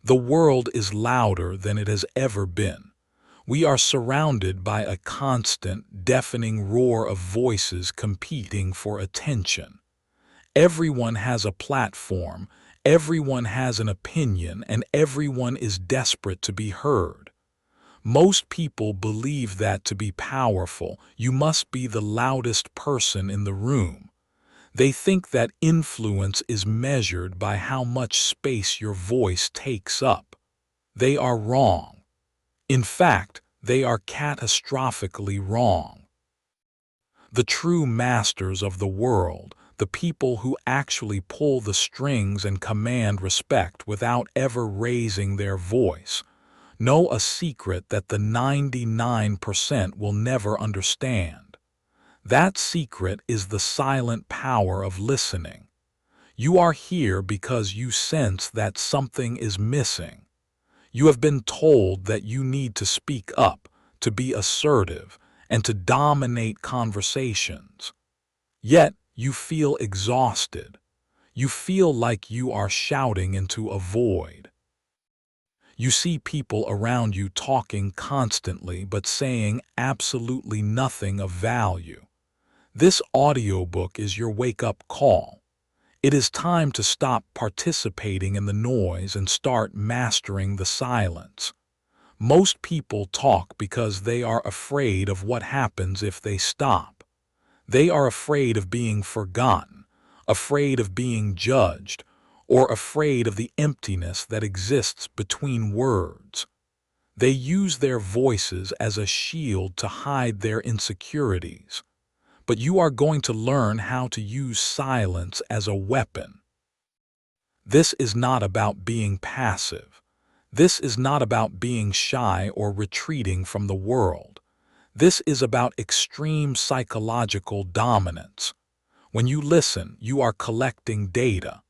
The world is louder than it has ever been. We are surrounded by a constant, deafening roar of voices competing for attention. Everyone has a platform, everyone has an opinion, and everyone is desperate to be heard. Most people believe that to be powerful, you must be the loudest person in the room. They think that influence is measured by how much space your voice takes up. They are wrong. In fact, they are catastrophically wrong. The true masters of the world, the people who actually pull the strings and command respect without ever raising their voice, know a secret that the 99% will never understand. That secret is the silent power of listening. You are here because you sense that something is missing. You have been told that you need to speak up, to be assertive, and to dominate conversations. Yet you feel exhausted. You feel like you are shouting into a void. You see people around you talking constantly but saying absolutely nothing of value. This audiobook is your wake-up call. It is time to stop participating in the noise and start mastering the silence. Most people talk because they are afraid of what happens if they stop. They are afraid of being forgotten, afraid of being judged, or afraid of the emptiness that exists between words. They use their voices as a shield to hide their insecurities. But you are going to learn how to use silence as a weapon. This is not about being passive. This is not about being shy or retreating from the world. This is about extreme psychological dominance. When you listen, you are collecting data.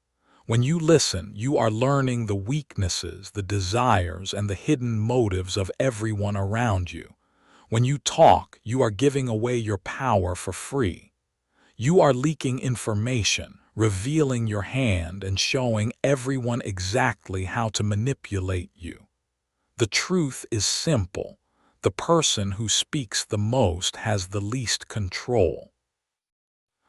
When you listen, you are learning the weaknesses, the desires, and the hidden motives of everyone around you. When you talk, you are giving away your power for free. You are leaking information, revealing your hand, and showing everyone exactly how to manipulate you. The truth is simple. The person who speaks the most has the least control.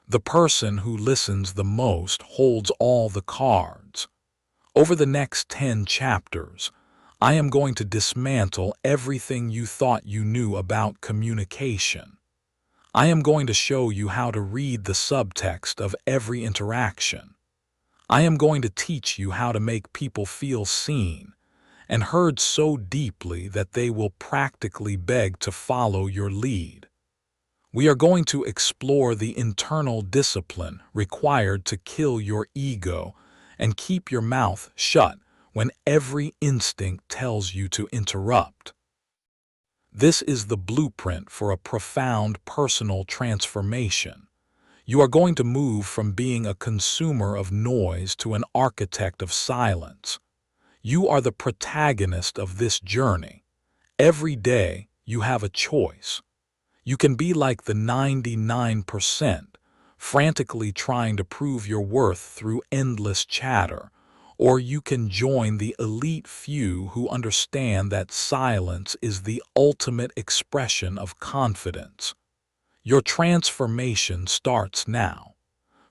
The person who listens the most holds all the cards. Over the next 10 chapters, I am going to dismantle everything you thought you knew about communication. I am going to show you how to read the subtext of every interaction. I am going to teach you how to make people feel seen and heard so deeply that they will practically beg to follow your lead. We are going to explore the internal discipline required to kill your ego and keep your mouth shut when every instinct tells you to interrupt. This is the blueprint for a profound personal transformation. You are going to move from being a consumer of noise to an architect of silence. You are the protagonist of this journey. Every day, you have a choice. You can be like the 99%, frantically trying to prove your worth through endless chatter, or you can join the elite few who understand that silence is the ultimate expression of confidence. Your transformation starts now.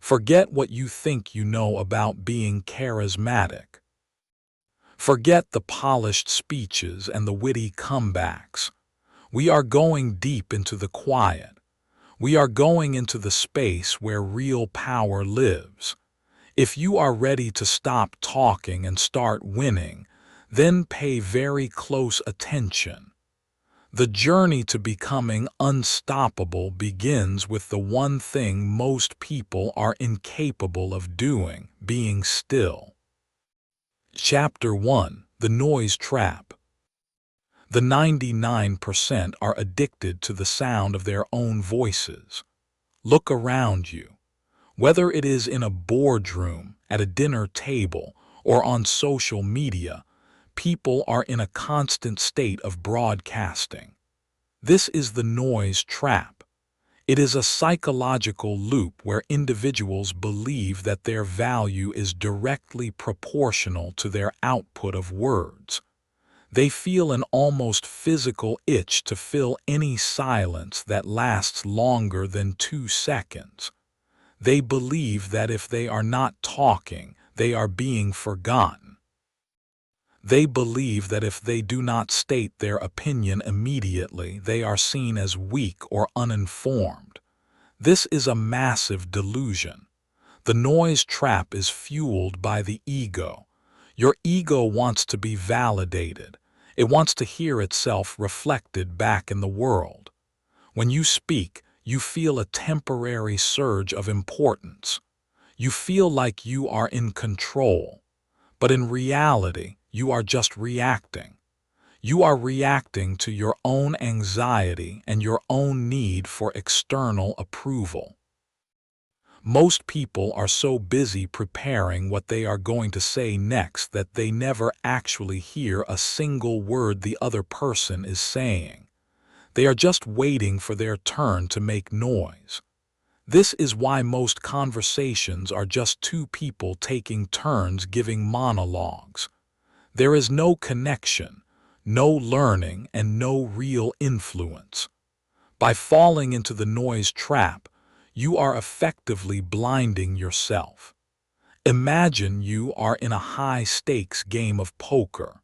Forget what you think you know about being charismatic. Forget the polished speeches and the witty comebacks. We are going deep into the quiet. We are going into the space where real power lives. If you are ready to stop talking and start winning, then pay very close attention. The journey to becoming unstoppable begins with the one thing most people are incapable of doing, being still. Chapter 1: The Noise Trap. The 99% are addicted to the sound of their own voices. Look around you. Whether it is in a boardroom, at a dinner table, or on social media, people are in a constant state of broadcasting. This is the noise trap. It is a psychological loop where individuals believe that their value is directly proportional to their output of words. They feel an almost physical itch to fill any silence that lasts longer than 2 seconds. They believe that if they are not talking, they are being forgotten. They believe that if they do not state their opinion immediately, they are seen as weak or uninformed. This is a massive delusion. The noise trap is fueled by the ego. Your ego wants to be validated. It wants to hear itself reflected back in the world. When you speak, you feel a temporary surge of importance. You feel like you are in control. But in reality, you are just reacting. You are reacting to your own anxiety and your own need for external approval. Most people are so busy preparing what they are going to say next that they never actually hear a single word the other person is saying. They are just waiting for their turn to make noise. This is why most conversations are just two people taking turns giving monologues. There is no connection, no learning, and no real influence. By falling into the noise trap, you are effectively blinding yourself. Imagine you are in a high-stakes game of poker.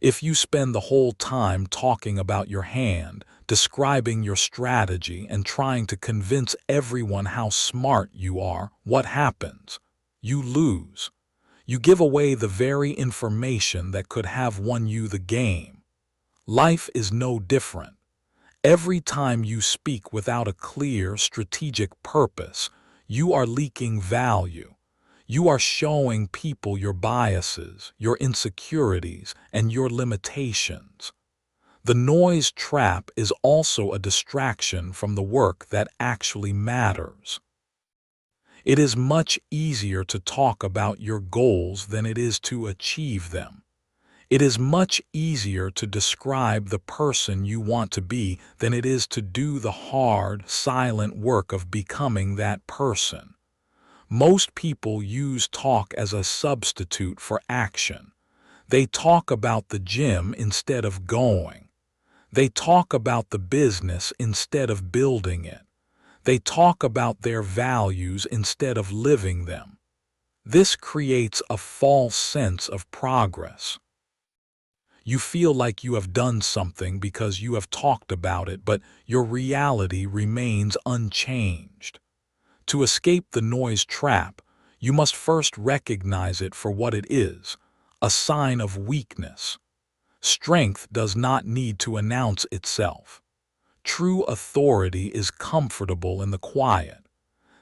If you spend the whole time talking about your hand, describing your strategy, and trying to convince everyone how smart you are, what happens? You lose. You give away the very information that could have won you the game. Life is no different. Every time you speak without a clear, strategic purpose, you are leaking value. You are showing people your biases, your insecurities, and your limitations. The noise trap is also a distraction from the work that actually matters. It is much easier to talk about your goals than it is to achieve them. It is much easier to describe the person you want to be than it is to do the hard, silent work of becoming that person. Most people use talk as a substitute for action. They talk about the gym instead of going. They talk about the business instead of building it. They talk about their values instead of living them. This creates a false sense of progress. You feel like you have done something because you have talked about it, but your reality remains unchanged. To escape the noise trap, you must first recognize it for what it is, a sign of weakness. Strength does not need to announce itself. True authority is comfortable in the quiet.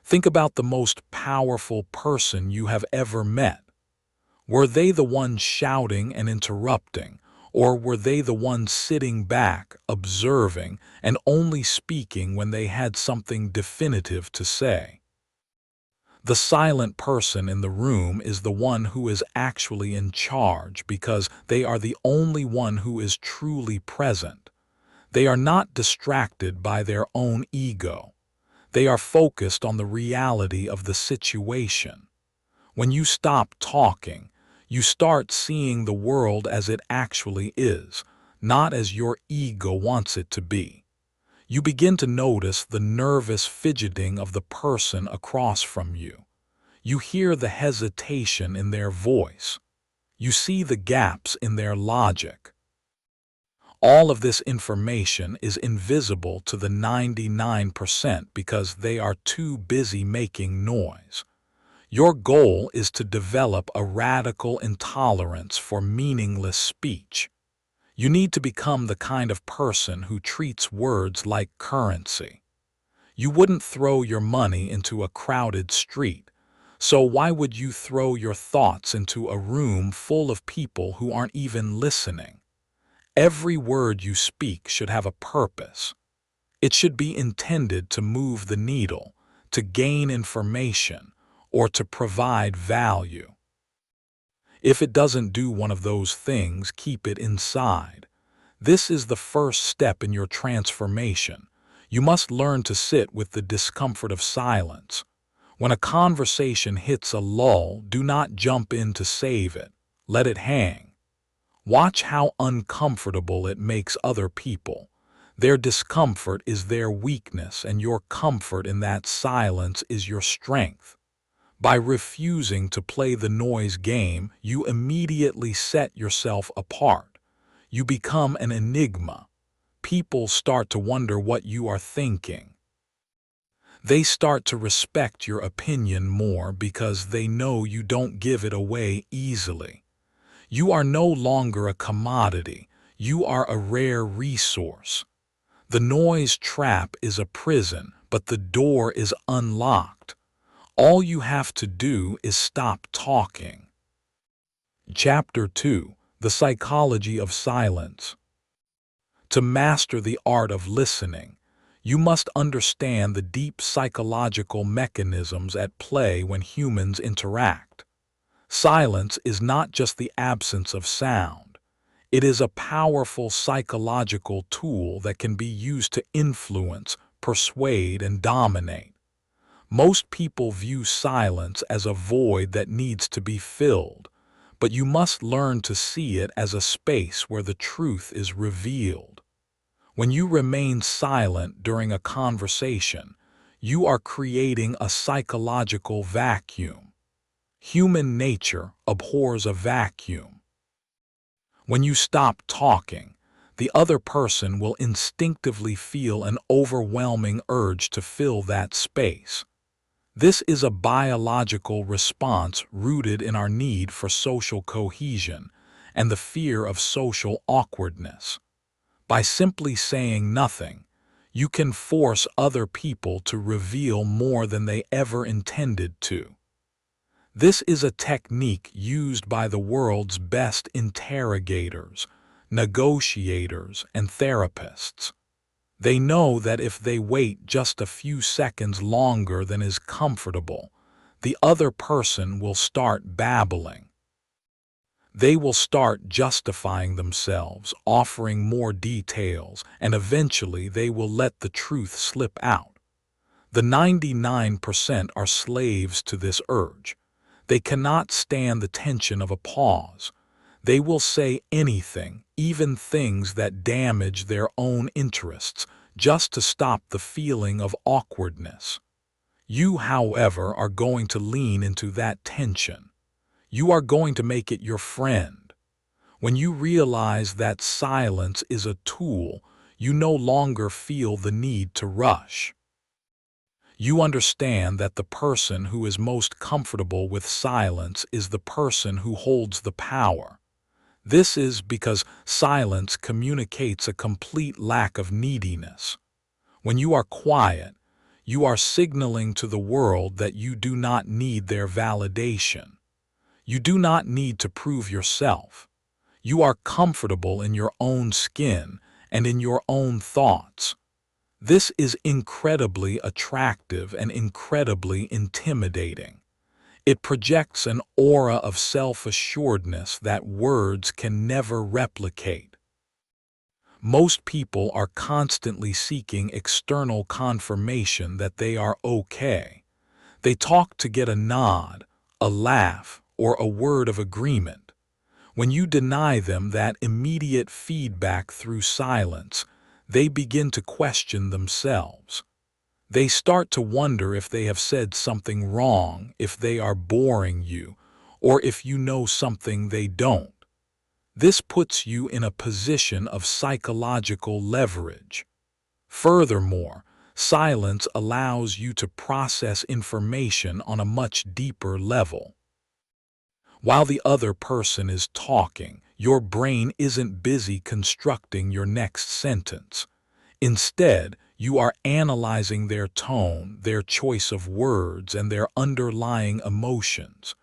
Think about the most powerful person you have ever met. Were they the ones shouting and interrupting, or were they the ones sitting back, observing, and only speaking when they had something definitive to say? The silent person in the room is the one who is actually in charge because they are the only one who is truly present. They are not distracted by their own ego. They are focused on the reality of the situation. When you stop talking, you start seeing the world as it actually is, not as your ego wants it to be. You begin to notice the nervous fidgeting of the person across from you. You hear the hesitation in their voice. You see the gaps in their logic. All of this information is invisible to the 99% because they are too busy making noise. Your goal is to develop a radical intolerance for meaningless speech. You need to become the kind of person who treats words like currency. You wouldn't throw your money into a crowded street, so why would you throw your thoughts into a room full of people who aren't even listening? Every word you speak should have a purpose. It should be intended to move the needle, to gain information, or to provide value. If it doesn't do one of those things, keep it inside. This is the first step in your transformation. You must learn to sit with the discomfort of silence. When a conversation hits a lull, do not jump in to save it. Let it hang. Watch how uncomfortable it makes other people. Their discomfort is their weakness, and your comfort in that silence is your strength. By refusing to play the noise game, you immediately set yourself apart. You become an enigma. People start to wonder what you are thinking. They start to respect your opinion more because they know you don't give it away easily. You are no longer a commodity. You are a rare resource. The noise trap is a prison, but the door is unlocked. All you have to do is stop talking. Chapter 2: The Psychology of Silence. To master the art of listening, you must understand the deep psychological mechanisms at play when humans interact. Silence is not just the absence of sound. It is a powerful psychological tool that can be used to influence, persuade, and dominate. Most people view silence as a void that needs to be filled, but you must learn to see it as a space where the truth is revealed. When you remain silent during a conversation, you are creating a psychological vacuum. Human nature abhors a vacuum. When you stop talking, the other person will instinctively feel an overwhelming urge to fill that space. This is a biological response rooted in our need for social cohesion and the fear of social awkwardness. By simply saying nothing, you can force other people to reveal more than they ever intended to. This is a technique used by the world's best interrogators, negotiators, and therapists. They know that if they wait just a few seconds longer than is comfortable, the other person will start babbling. They will start justifying themselves, offering more details, and eventually they will let the truth slip out. The 99% are slaves to this urge. They cannot stand the tension of a pause. They will say anything, even things that damage their own interests, just to stop the feeling of awkwardness. You, however, are going to lean into that tension. You are going to make it your friend. When you realize that silence is a tool, you no longer feel the need to rush. You understand that the person who is most comfortable with silence is the person who holds the power. This is because silence communicates a complete lack of neediness. When you are quiet, you are signaling to the world that you do not need their validation. You do not need to prove yourself. You are comfortable in your own skin and in your own thoughts. This is incredibly attractive and incredibly intimidating. It projects an aura of self-assuredness that words can never replicate. Most people are constantly seeking external confirmation that they are okay. They talk to get a nod, a laugh, or a word of agreement. When you deny them that immediate feedback through silence, they begin to question themselves. They start to wonder if they have said something wrong, if they are boring you, or if you know something they don't. This puts you in a position of psychological leverage. Furthermore, silence allows you to process information on a much deeper level. While the other person is talking, your brain isn't busy constructing your next sentence. Instead, you are analyzing their tone, their choice of words, and their underlying emotions.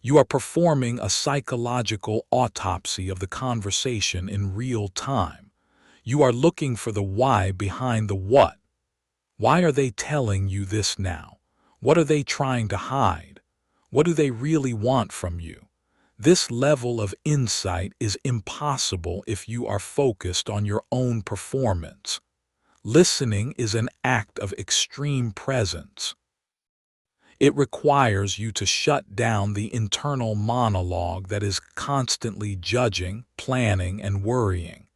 You are performing a psychological autopsy of the conversation in real time. You are looking for the why behind the what. Why are they telling you this now? What are they trying to hide? What do they really want from you? This level of insight is impossible if you are focused on your own performance. Listening is an act of extreme presence. It requires you to shut down the internal monologue that is constantly judging, planning, and worrying.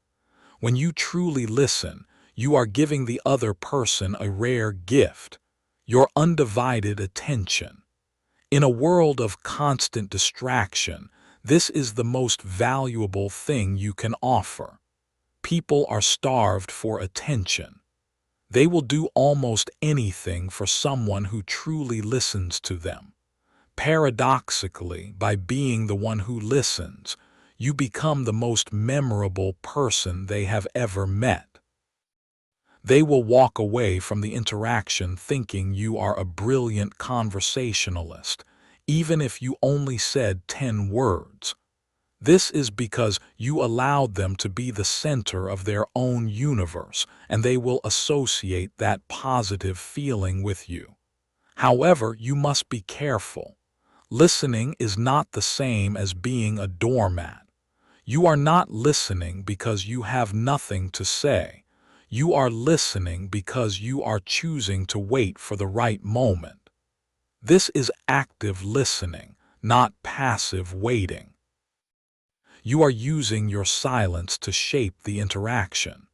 When you truly listen, you are giving the other person a rare gift, your undivided attention. In a world of constant distraction, this is the most valuable thing you can offer. People are starved for attention. They will do almost anything for someone who truly listens to them. Paradoxically, by being the one who listens, you become the most memorable person they have ever met. They will walk away from the interaction thinking you are a brilliant conversationalist, even if you only said 10 words. This is because you allowed them to be the center of their own universe, and they will associate that positive feeling with you. However, you must be careful. Listening is not the same as being a doormat. You are not listening because you have nothing to say. You are listening because you are choosing to wait for the right moment. This is active listening, not passive waiting. You are using your silence to shape the interaction.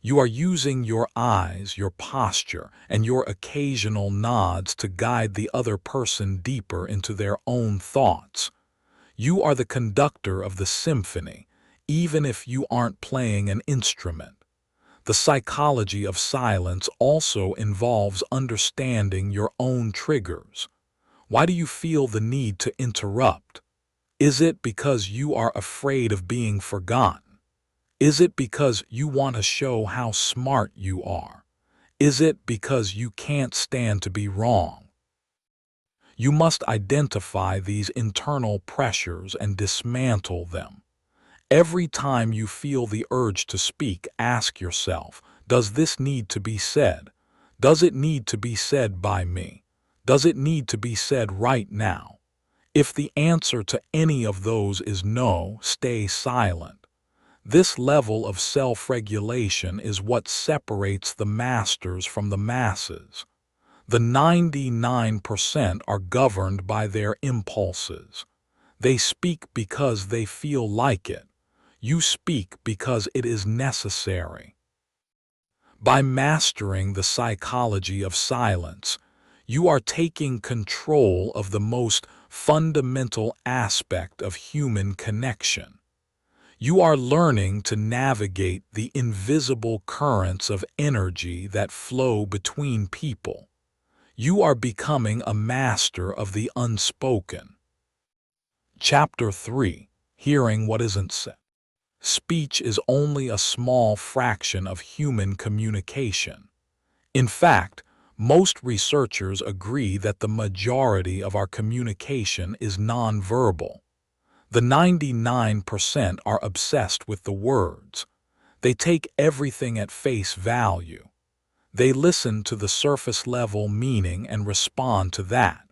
You are using your eyes, your posture, and your occasional nods to guide the other person deeper into their own thoughts. You are the conductor of the symphony, even if you aren't playing an instrument. The psychology of silence also involves understanding your own triggers. Why do you feel the need to interrupt? Is it because you are afraid of being forgotten? Is it because you want to show how smart you are? Is it because you can't stand to be wrong? You must identify these internal pressures and dismantle them. Every time you feel the urge to speak, ask yourself, does this need to be said? Does it need to be said by me? Does it need to be said right now? If the answer to any of those is no, stay silent. This level of self-regulation is what separates the masters from the masses. The 99% are governed by their impulses. They speak because they feel like it. You speak because it is necessary. By mastering the psychology of silence, you are taking control of the most fundamental aspect of human connection. You are learning to navigate the invisible currents of energy that flow between people. You are becoming a master of the unspoken. Chapter 3: Hearing What Isn't Said. Speech is only a small fraction of human communication. In fact, most researchers agree that the majority of our communication is nonverbal. The 99% are obsessed with the words. They take everything at face value. They listen to the surface-level meaning and respond to that.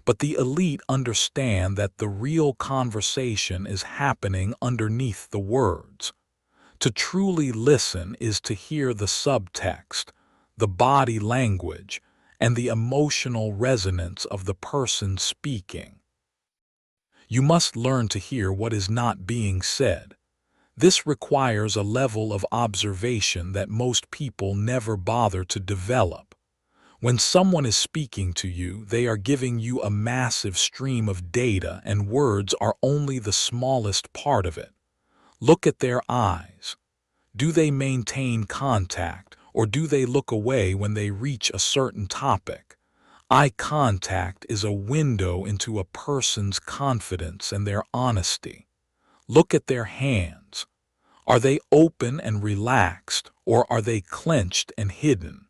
But the elite understand that the real conversation is happening underneath the words. To truly listen is to hear the subtext, the body language, and the emotional resonance of the person speaking. You must learn to hear what is not being said. This requires a level of observation that most people never bother to develop. When someone is speaking to you, they are giving you a massive stream of data, and words are only the smallest part of it. Look at their eyes. Do they maintain contact, or do they look away when they reach a certain topic? Eye contact is a window into a person's confidence and their honesty. Look at their hands. Are they open and relaxed, or are they clenched and hidden?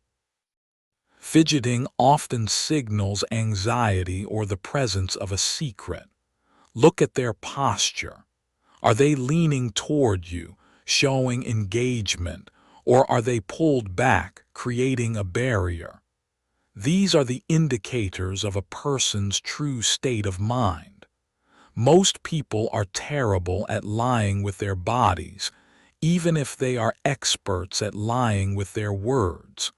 Fidgeting often signals anxiety or the presence of a secret. Look at their posture. Are they leaning toward you, showing engagement, or are they pulled back, creating a barrier? These are the indicators of a person's true state of mind. Most people are terrible at lying with their bodies, even if they are experts at lying with their words.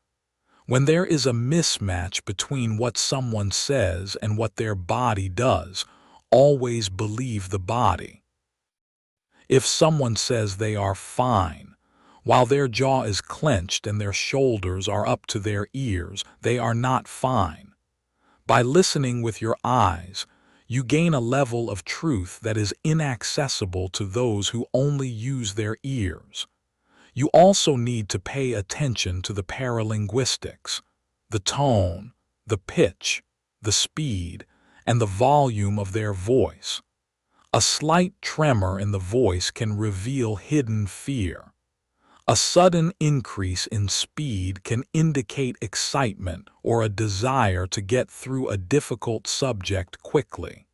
When there is a mismatch between what someone says and what their body does, always believe the body. If someone says they are fine, while their jaw is clenched and their shoulders are up to their ears, they are not fine. By listening with your eyes, you gain a level of truth that is inaccessible to those who only use their ears. You also need to pay attention to the paralinguistics, the tone, the pitch, the speed, and the volume of their voice. A slight tremor in the voice can reveal hidden fear. A sudden increase in speed can indicate excitement or a desire to get through a difficult subject quickly.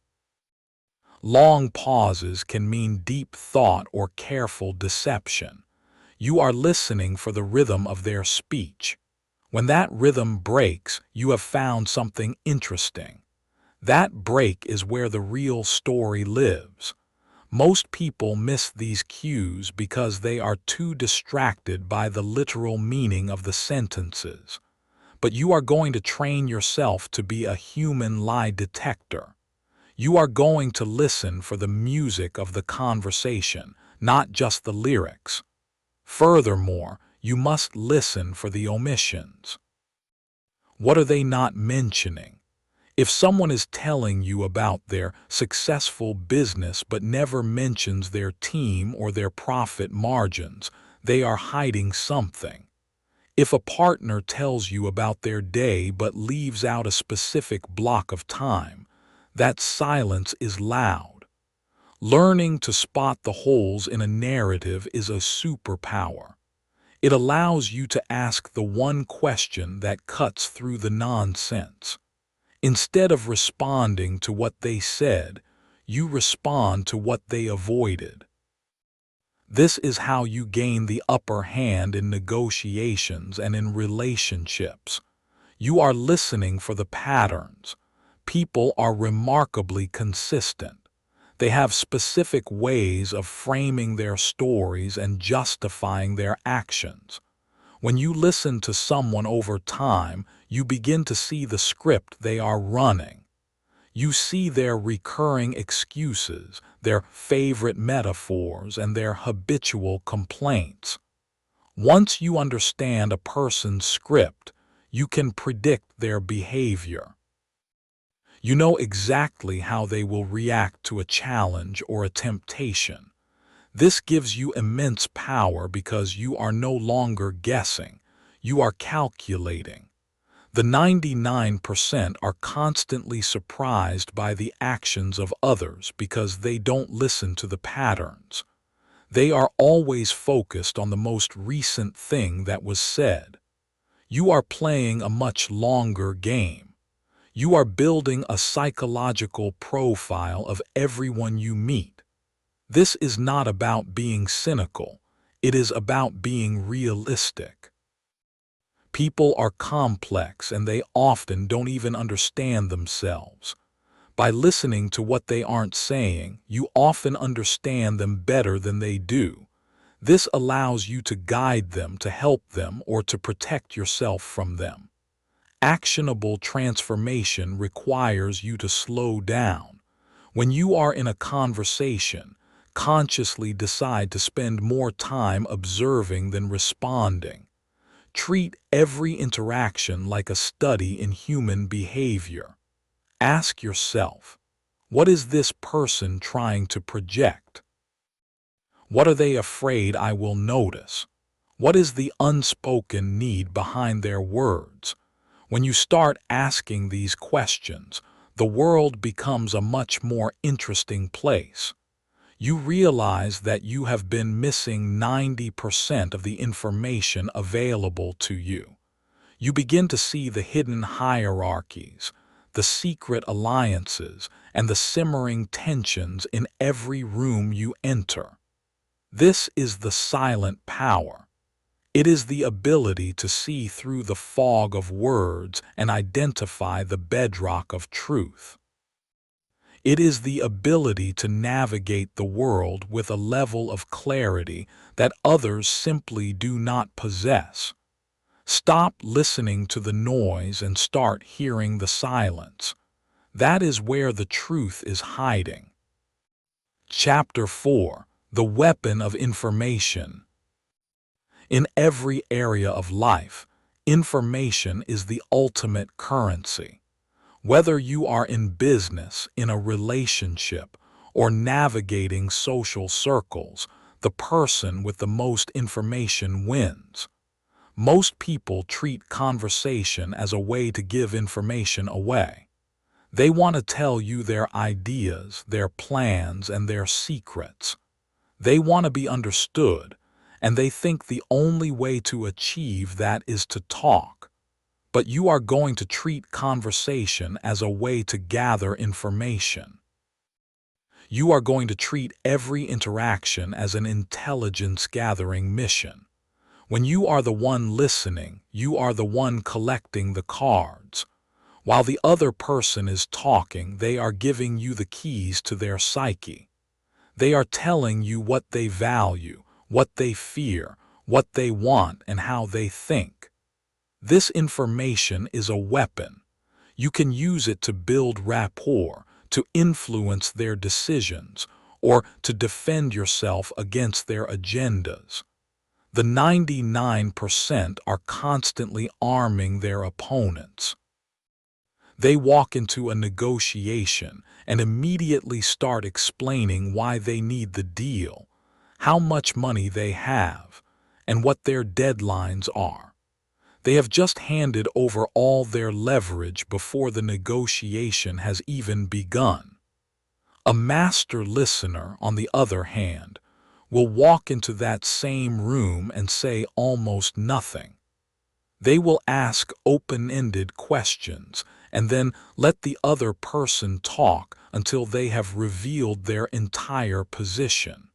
Long pauses can mean deep thought or careful deception. You are listening for the rhythm of their speech. When that rhythm breaks, you have found something interesting. That break is where the real story lives. Most people miss these cues because they are too distracted by the literal meaning of the sentences. But you are going to train yourself to be a human lie detector. You are going to listen for the music of the conversation, not just the lyrics. Furthermore, you must listen for the omissions. What are they not mentioning? If someone is telling you about their successful business but never mentions their team or their profit margins, they are hiding something. If a partner tells you about their day but leaves out a specific block of time, that silence is loud. Learning to spot the holes in a narrative is a superpower. It allows you to ask the one question that cuts through the nonsense. Instead of responding to what they said, you respond to what they avoided. This is how you gain the upper hand in negotiations and in relationships. You are listening for the patterns. People are remarkably consistent. They have specific ways of framing their stories and justifying their actions. When you listen to someone over time, you begin to see the script they are running. You see their recurring excuses, their favorite metaphors, and their habitual complaints. Once you understand a person's script, you can predict their behavior. You know exactly how they will react to a challenge or a temptation. This gives you immense power because you are no longer guessing, you are calculating. The 99% are constantly surprised by the actions of others because they don't listen to the patterns. They are always focused on the most recent thing that was said. You are playing a much longer game. You are building a psychological profile of everyone you meet. This is not about being cynical. It is about being realistic. People are complex and they often don't even understand themselves. By listening to what they aren't saying, you often understand them better than they do. This allows you to guide them, to help them, or to protect yourself from them. Actionable transformation requires you to slow down. When you are in a conversation, consciously decide to spend more time observing than responding. Treat every interaction like a study in human behavior. Ask yourself, what is this person trying to project? What are they afraid I will notice? What is the unspoken need behind their words? When you start asking these questions, the world becomes a much more interesting place. You realize that you have been missing 90% of the information available to you. You begin to see the hidden hierarchies, the secret alliances, and the simmering tensions in every room you enter. This is the silent power. It is the ability to see through the fog of words and identify the bedrock of truth. It is the ability to navigate the world with a level of clarity that others simply do not possess. Stop listening to the noise and start hearing the silence. That is where the truth is hiding. Chapter 4: The Weapon of Information. In every area of life, information is the ultimate currency. Whether you are in business, in a relationship, or navigating social circles, the person with the most information wins. Most people treat conversation as a way to give information away. They want to tell you their ideas, their plans, and their secrets. They want to be understood, and they think the only way to achieve that is to talk. But you are going to treat conversation as a way to gather information. You are going to treat every interaction as an intelligence-gathering mission. When you are the one listening, you are the one collecting the cards. While the other person is talking, they are giving you the keys to their psyche. They are telling you what they value, what they fear, what they want, and how they think. This information is a weapon. You can use it to build rapport, to influence their decisions, or to defend yourself against their agendas. The 99% are constantly arming their opponents. They walk into a negotiation and immediately start explaining why they need the deal, how much money they have, and what their deadlines are. They have just handed over all their leverage before the negotiation has even begun. A master listener, on the other hand, will walk into that same room and say almost nothing. They will ask open-ended questions and then let the other person talk until they have revealed their entire position.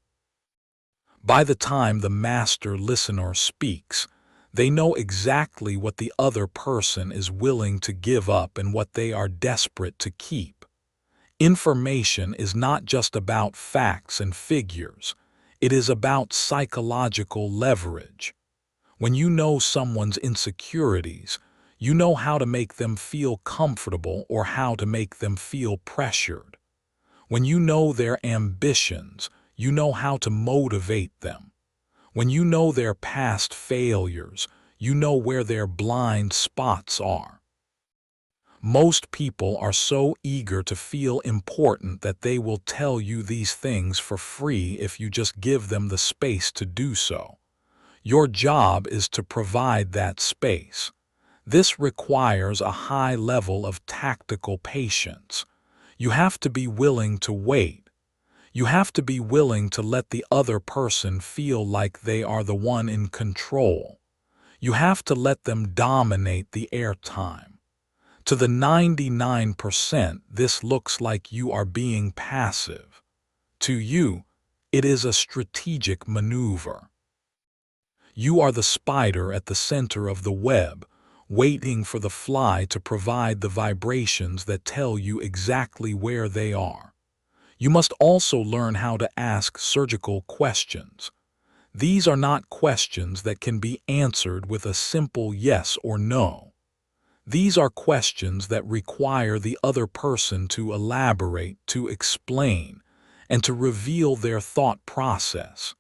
By the time the master listener speaks, they know exactly what the other person is willing to give up and what they are desperate to keep. Information is not just about facts and figures. It is about psychological leverage. When you know someone's insecurities, you know how to make them feel comfortable or how to make them feel pressured. When you know their ambitions, you know how to motivate them. When you know their past failures, you know where their blind spots are. Most people are so eager to feel important that they will tell you these things for free if you just give them the space to do so. Your job is to provide that space. This requires a high level of tactical patience. You have to be willing to wait. You have to be willing to let the other person feel like they are the one in control. You have to let them dominate the airtime. To the 99%, this looks like you are being passive. To you, it is a strategic maneuver. You are the spider at the center of the web, waiting for the fly to provide the vibrations that tell you exactly where they are. You must also learn how to ask surgical questions. These are not questions that can be answered with a simple yes or no. These are questions that require the other person to elaborate, to explain, and to reveal their thought process.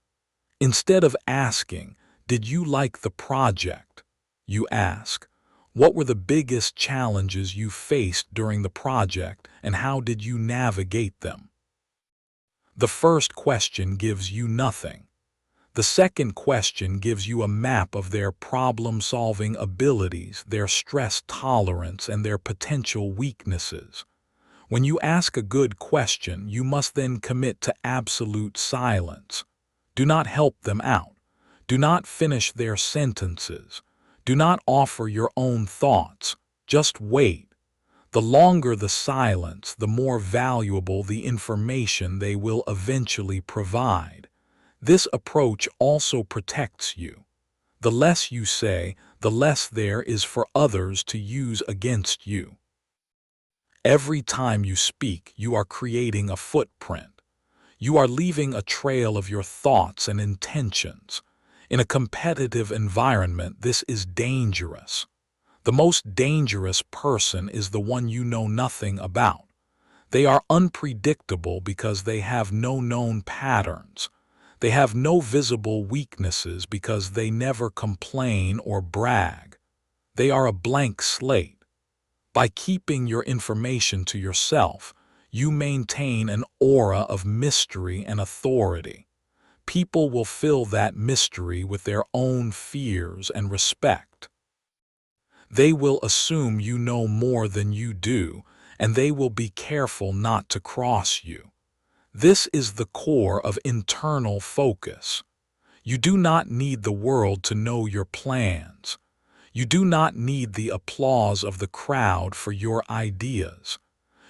Instead of asking, "Did you like the project?" you ask, "What were the biggest challenges you faced during the project and how did you navigate them?" The first question gives you nothing. The second question gives you a map of their problem-solving abilities, their stress tolerance, and their potential weaknesses. When you ask a good question, you must then commit to absolute silence. Do not help them out. Do not finish their sentences. Do not offer your own thoughts. Just wait. The longer the silence, the more valuable the information they will eventually provide. This approach also protects you. The less you say, the less there is for others to use against you. Every time you speak, you are creating a footprint. You are leaving a trail of your thoughts and intentions. In a competitive environment, this is dangerous. The most dangerous person is the one you know nothing about. They are unpredictable because they have no known patterns. They have no visible weaknesses because they never complain or brag. They are a blank slate. By keeping your information to yourself, you maintain an aura of mystery and authority. People will fill that mystery with their own fears and respect. They will assume you know more than you do, and they will be careful not to cross you. This is the core of internal focus. You do not need the world to know your plans. You do not need the applause of the crowd for your ideas.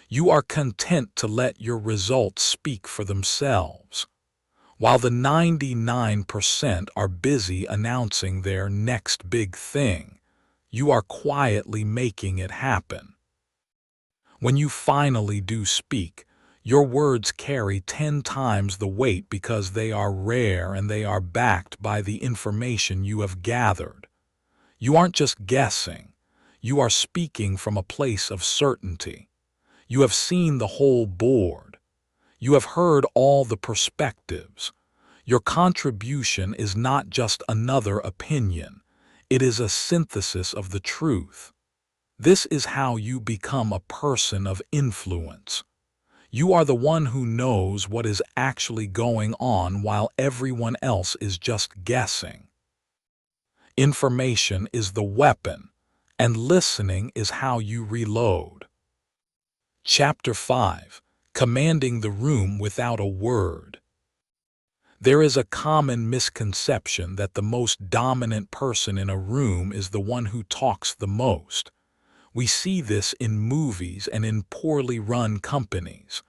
You are content to let your results speak for themselves. While the 99% are busy announcing their next big thing, you are quietly making it happen. When you finally do speak, your words carry 10 times the weight because they are rare and they are backed by the information you have gathered. You aren't just guessing. You are speaking from a place of certainty. You have seen the whole board. You have heard all the perspectives. Your contribution is not just another opinion. It is a synthesis of the truth. This is how you become a person of influence. You are the one who knows what is actually going on while everyone else is just guessing. Information is the weapon, and listening is how you reload. Chapter 5: Commanding the Room Without a Word. There is a common misconception that the most dominant person in a room is the one who talks the most. We see this in movies and in poorly run companies.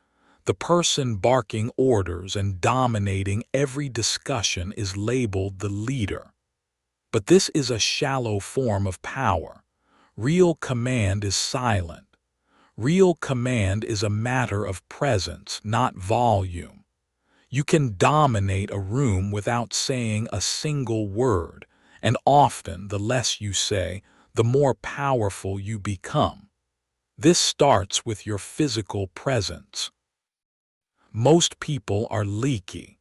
The person barking orders and dominating every discussion is labeled the leader. But this is a shallow form of power. Real command is silent. Real command is a matter of presence, not volume. You can dominate a room without saying a single word, and often the less you say, the more powerful you become. This starts with your physical presence. Most people are leaky.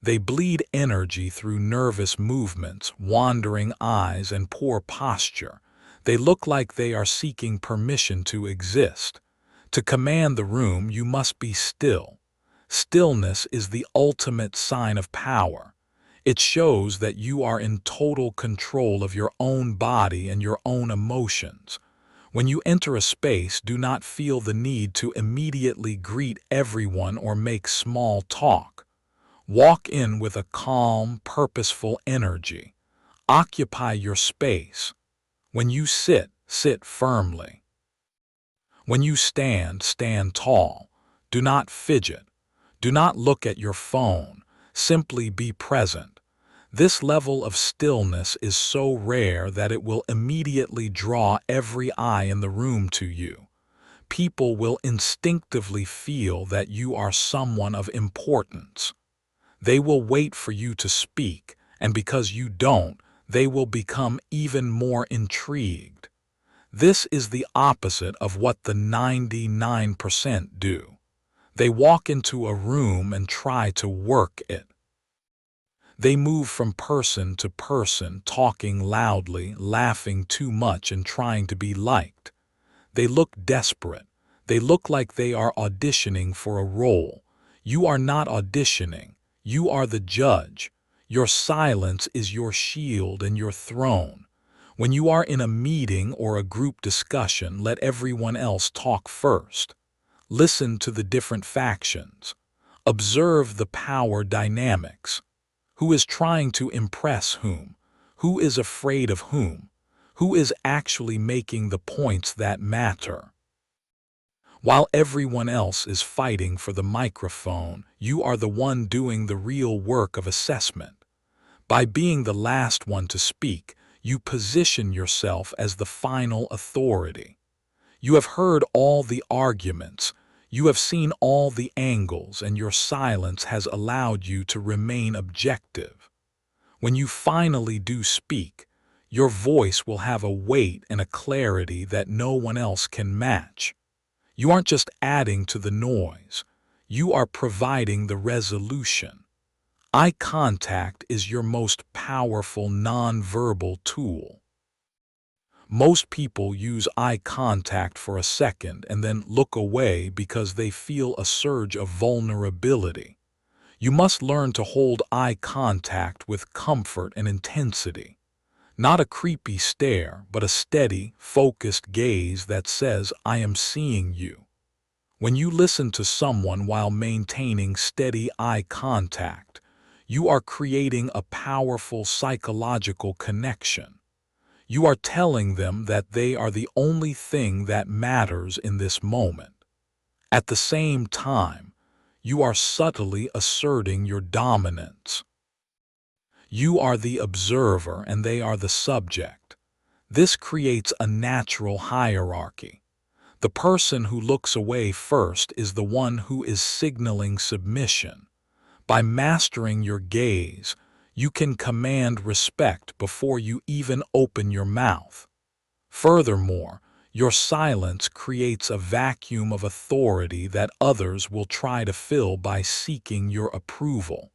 They bleed energy through nervous movements, wandering eyes, and poor posture. They look like they are seeking permission to exist. To command the room, you must be still. Stillness is the ultimate sign of power. It shows that you are in total control of your own body and your own emotions. When you enter a space, do not feel the need to immediately greet everyone or make small talk. Walk in with a calm, purposeful energy. Occupy your space. When you sit, sit firmly. When you stand, stand tall. Do not fidget. Do not look at your phone. Simply be present. This level of stillness is so rare that it will immediately draw every eye in the room to you. People will instinctively feel that you are someone of importance. They will wait for you to speak, and because you don't, they will become even more intrigued. This is the opposite of what the 99% do. They walk into a room and try to work it. They move from person to person, talking loudly, laughing too much, and trying to be liked. They look desperate. They look like they are auditioning for a role. You are not auditioning. You are the judge. Your silence is your shield and your throne. When you are in a meeting or a group discussion, let everyone else talk first. Listen to the different factions. Observe the power dynamics. Who is trying to impress whom? Who is afraid of whom? Who is actually making the points that matter? While everyone else is fighting for the microphone, you are the one doing the real work of assessment. By being the last one to speak, you position yourself as the final authority. You have heard all the arguments, you have seen all the angles, and your silence has allowed you to remain objective. When you finally do speak, your voice will have a weight and a clarity that no one else can match. You aren't just adding to the noise, you are providing the resolution. Eye contact is your most powerful nonverbal tool. Most people use eye contact for a second and then look away because they feel a surge of vulnerability. You must learn to hold eye contact with comfort and intensity. Not a creepy stare, but a steady, focused gaze that says, "I am seeing you." When you listen to someone while maintaining steady eye contact, you are creating a powerful psychological connection. You are telling them that they are the only thing that matters in this moment. At the same time, you are subtly asserting your dominance. You are the observer and they are the subject. This creates a natural hierarchy. The person who looks away first is the one who is signaling submission. By mastering your gaze, you can command respect before you even open your mouth. Furthermore, your silence creates a vacuum of authority that others will try to fill by seeking your approval.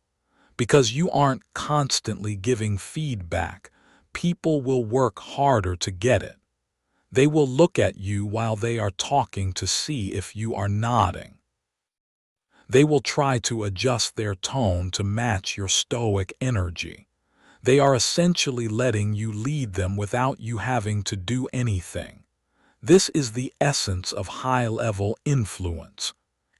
Because you aren't constantly giving feedback, people will work harder to get it. They will look at you while they are talking to see if you are nodding. They will try to adjust their tone to match your stoic energy. They are essentially letting you lead them without you having to do anything. This is the essence of high-level influence.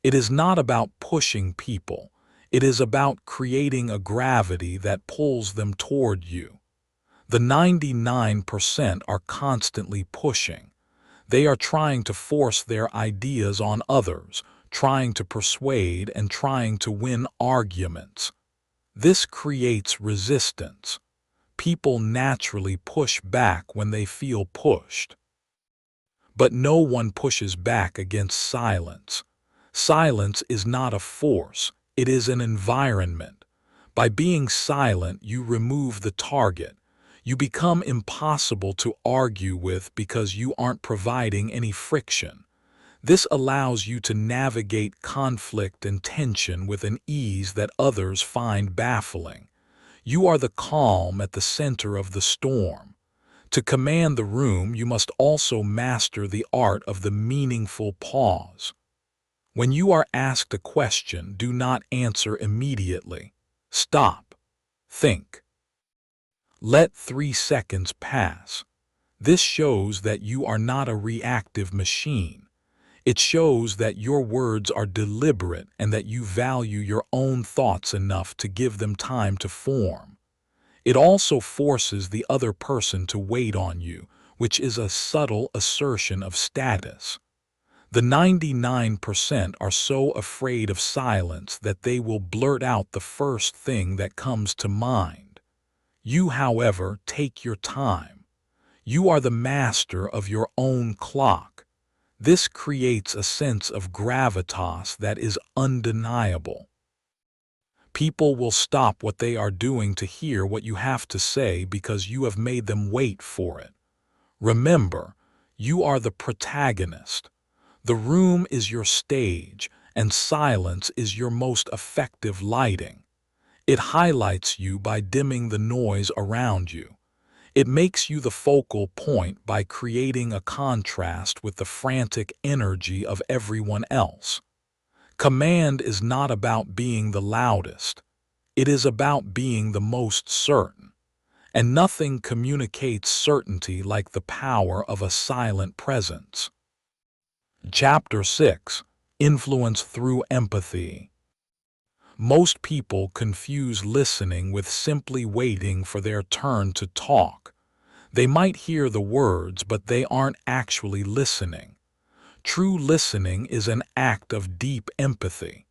It is not about pushing people. It is about creating a gravity that pulls them toward you. The 99% are constantly pushing. They are trying to force their ideas on others, trying to persuade and trying to win arguments. This creates resistance. People naturally push back when they feel pushed. But no one pushes back against silence. Silence is not a force, it is an environment. By being silent, you remove the target. You become impossible to argue with because you aren't providing any friction. This allows you to navigate conflict and tension with an ease that others find baffling. You are the calm at the center of the storm. To command the room, you must also master the art of the meaningful pause. When you are asked a question, do not answer immediately. Stop. Think. Let 3 seconds pass. This shows that you are not a reactive machine. It shows that your words are deliberate and that you value your own thoughts enough to give them time to form. It also forces the other person to wait on you, which is a subtle assertion of status. The 99% are so afraid of silence that they will blurt out the first thing that comes to mind. You, however, take your time. You are the master of your own clock. This creates a sense of gravitas that is undeniable. People will stop what they are doing to hear what you have to say because you have made them wait for it. Remember, you are the protagonist. The room is your stage, and silence is your most effective lighting. It highlights you by dimming the noise around you. It makes you the focal point by creating a contrast with the frantic energy of everyone else. Command is not about being the loudest. It is about being the most certain. And nothing communicates certainty like the power of a silent presence. Chapter 6. Influence through empathy. Most people confuse listening with simply waiting for their turn to talk. They might hear the words, but they aren't actually listening. True listening is an act of deep empathy.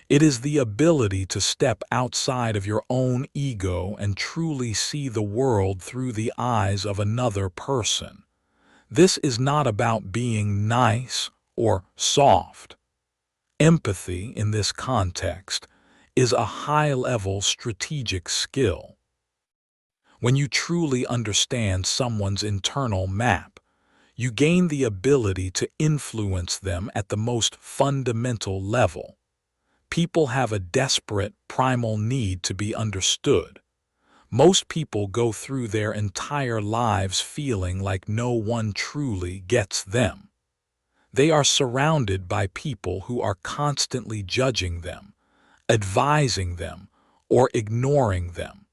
It is the ability to step outside of your own ego and truly see the world through the eyes of another person. This is not about being nice or soft. Empathy, in this context, is a high-level strategic skill. When you truly understand someone's internal map, you gain the ability to influence them at the most fundamental level. People have a desperate, primal need to be understood. Most people go through their entire lives feeling like no one truly gets them. They are surrounded by people who are constantly judging them, advising them, or ignoring them.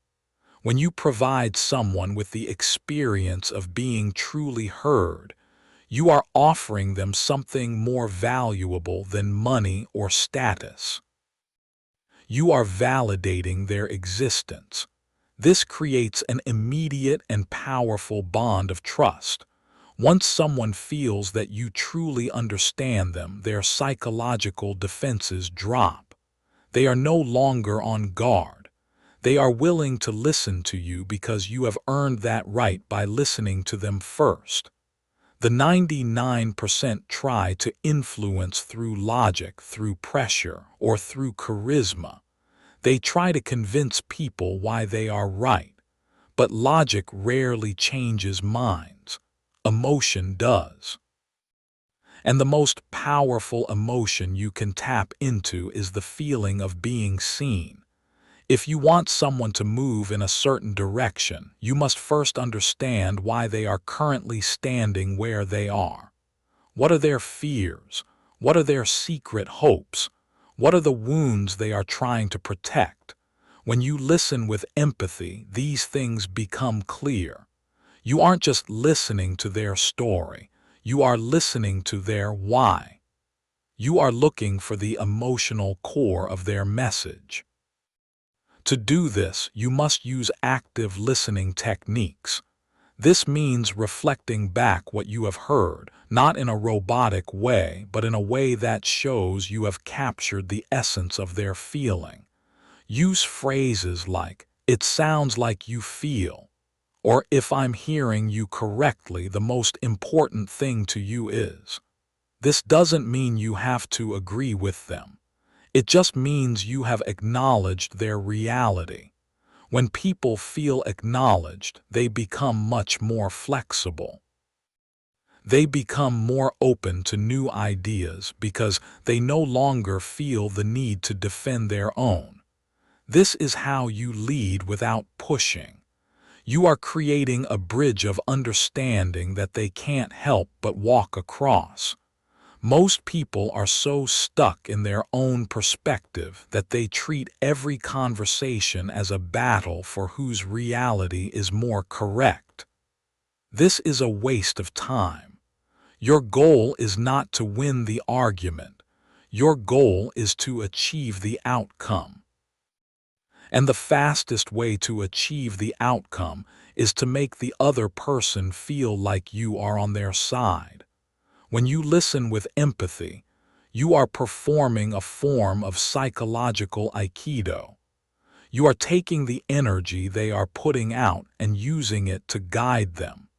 When you provide someone with the experience of being truly heard, you are offering them something more valuable than money or status. You are validating their existence. This creates an immediate and powerful bond of trust. Once someone feels that you truly understand them, their psychological defenses drop. They are no longer on guard. They are willing to listen to you because you have earned that right by listening to them first. The 99% try to influence through logic, through pressure, or through charisma. They try to convince people why they are right. But logic rarely changes minds. Emotion does. And the most powerful emotion you can tap into is the feeling of being seen. If you want someone to move in a certain direction, you must first understand why they are currently standing where they are. What are their fears? What are their secret hopes? What are the wounds they are trying to protect? When you listen with empathy, these things become clear. You aren't just listening to their story. You are listening to their why. You are looking for the emotional core of their message. To do this, you must use active listening techniques. This means reflecting back what you have heard, not in a robotic way, but in a way that shows you have captured the essence of their feeling. Use phrases like, "It sounds like you feel," or "If I'm hearing you correctly, the most important thing to you is." This doesn't mean you have to agree with them. It just means you have acknowledged their reality. When people feel acknowledged, they become much more flexible. They become more open to new ideas because they no longer feel the need to defend their own. This is how you lead without pushing. You are creating a bridge of understanding that they can't help but walk across. Most people are so stuck in their own perspective that they treat every conversation as a battle for whose reality is more correct. This is a waste of time. Your goal is not to win the argument. Your goal is to achieve the outcome. And the fastest way to achieve the outcome is to make the other person feel like you are on their side. When you listen with empathy, you are performing a form of psychological aikido. You are taking the energy they are putting out and using it to guide them.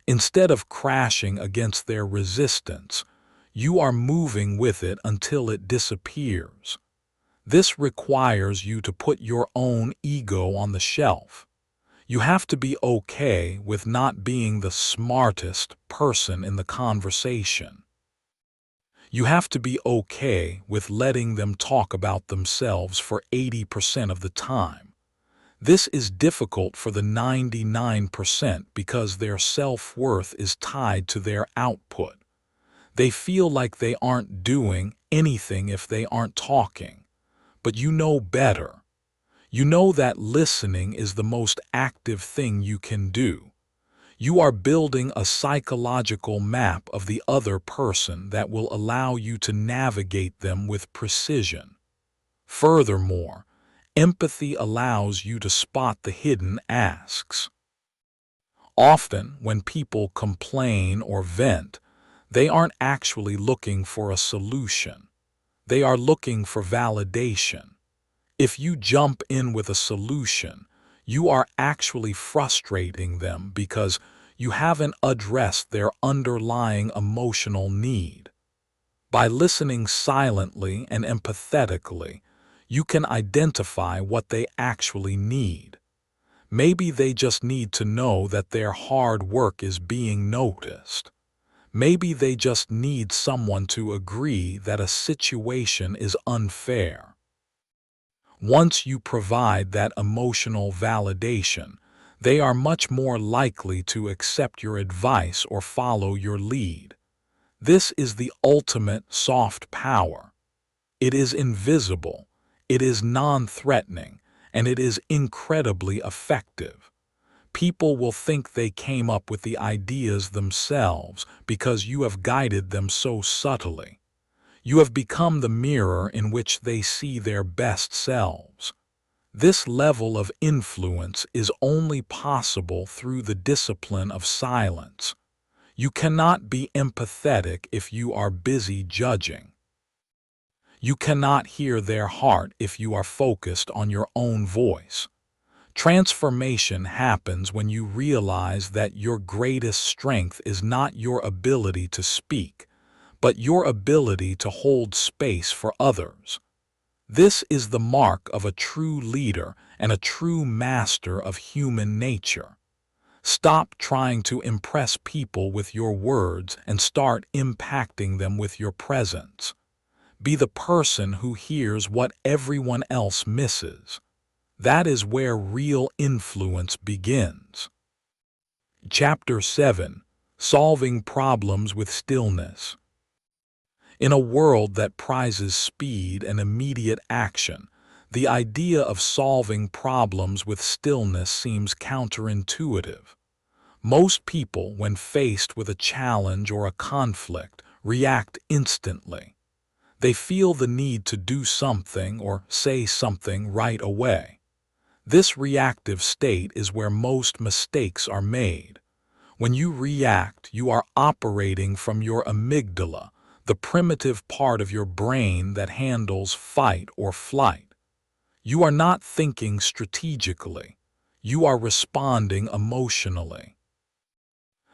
Instead of crashing against their resistance, you are moving with it until it disappears. This requires you to put your own ego on the shelf. You have to be okay with not being the smartest person in the conversation. You have to be okay with letting them talk about themselves for 80% of the time. This is difficult for the 99% because their self-worth is tied to their output. They feel like they aren't doing anything if they aren't talking. But you know better. You know that listening is the most active thing you can do. You are building a psychological map of the other person that will allow you to navigate them with precision. Furthermore, empathy allows you to spot the hidden asks. Often, when people complain or vent, they aren't actually looking for a solution. They are looking for validation. If you jump in with a solution, you are actually frustrating them because you haven't addressed their underlying emotional need. By listening silently and empathetically, you can identify what they actually need. Maybe they just need to know that their hard work is being noticed. Maybe they just need someone to agree that a situation is unfair. Once you provide that emotional validation, they are much more likely to accept your advice or follow your lead. This is the ultimate soft power. It is invisible, it is non-threatening, and it is incredibly effective. People will think they came up with the ideas themselves because you have guided them so subtly. You have become the mirror in which they see their best selves. This level of influence is only possible through the discipline of silence. You cannot be empathetic if you are busy judging. You cannot hear their heart if you are focused on your own voice. Transformation happens when you realize that your greatest strength is not your ability to speak, but your ability to hold space for others. This is the mark of a true leader and a true master of human nature. Stop trying to impress people with your words and start impacting them with your presence. Be the person who hears what everyone else misses. That is where real influence begins. Chapter 7: Solving Problems with Stillness. In a world that prizes speed and immediate action, the idea of solving problems with stillness seems counterintuitive. Most people, when faced with a challenge or a conflict, react instantly. They feel the need to do something or say something right away. This reactive state is where most mistakes are made. When you react, you are operating from your amygdala, the primitive part of your brain that handles fight or flight. You are not thinking strategically. You are responding emotionally.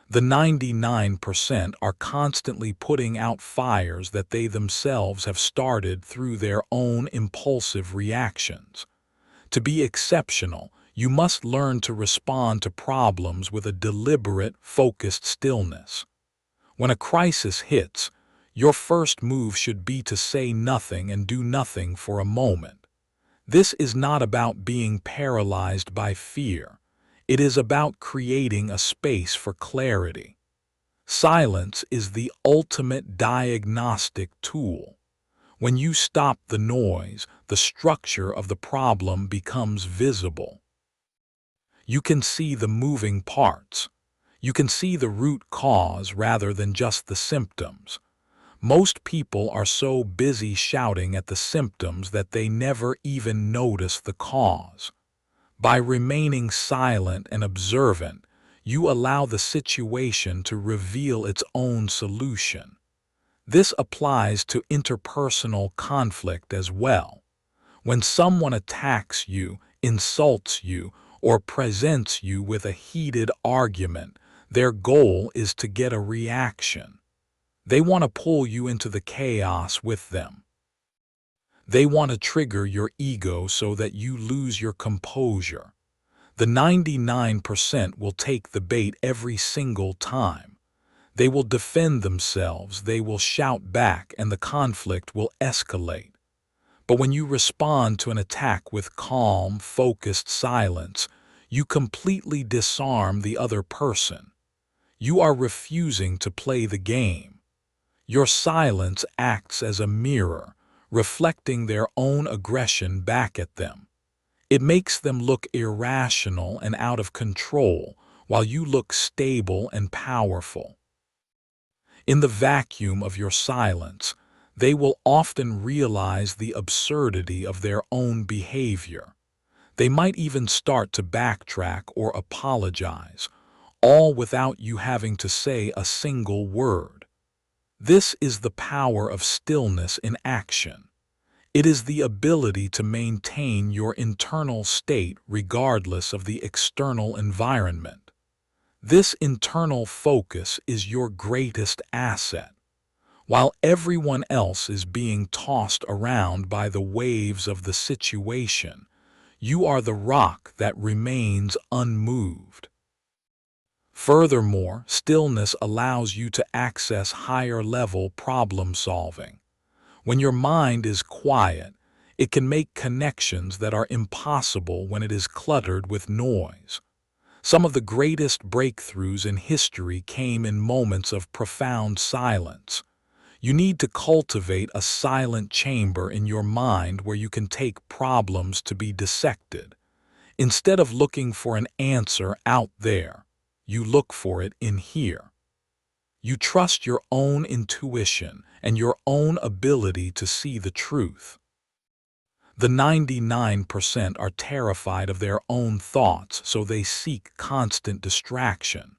The 99% are constantly putting out fires that they themselves have started through their own impulsive reactions. To be exceptional, you must learn to respond to problems with a deliberate, focused stillness. When a crisis hits, your first move should be to say nothing and do nothing for a moment. This is not about being paralyzed by fear. It is about creating a space for clarity. Silence is the ultimate diagnostic tool. When you stop the noise, the structure of the problem becomes visible. You can see the moving parts. You can see the root cause rather than just the symptoms. Most people are so busy shouting at the symptoms that they never even notice the cause. By remaining silent and observant, you allow the situation to reveal its own solution. This applies to interpersonal conflict as well. When someone attacks you, insults you, or presents you with a heated argument, their goal is to get a reaction. They want to pull you into the chaos with them. They want to trigger your ego so that you lose your composure. The 99% will take the bait every single time. They will defend themselves, they will shout back, and the conflict will escalate. But when you respond to an attack with calm, focused silence, you completely disarm the other person. You are refusing to play the game. Your silence acts as a mirror, reflecting their own aggression back at them. It makes them look irrational and out of control, while you look stable and powerful. In the vacuum of your silence, they will often realize the absurdity of their own behavior. They might even start to backtrack or apologize, all without you having to say a single word. This is the power of stillness in action. It is the ability to maintain your internal state regardless of the external environment. This internal focus is your greatest asset. While everyone else is being tossed around by the waves of the situation, you are the rock that remains unmoved. Furthermore, stillness allows you to access higher-level problem solving. When your mind is quiet, it can make connections that are impossible when it is cluttered with noise. Some of the greatest breakthroughs in history came in moments of profound silence. You need to cultivate a silent chamber in your mind where you can take problems to be dissected. Instead of looking for an answer out there, you look for it in here. You trust your own intuition and your own ability to see the truth. The 99% are terrified of their own thoughts, so they seek constant distraction.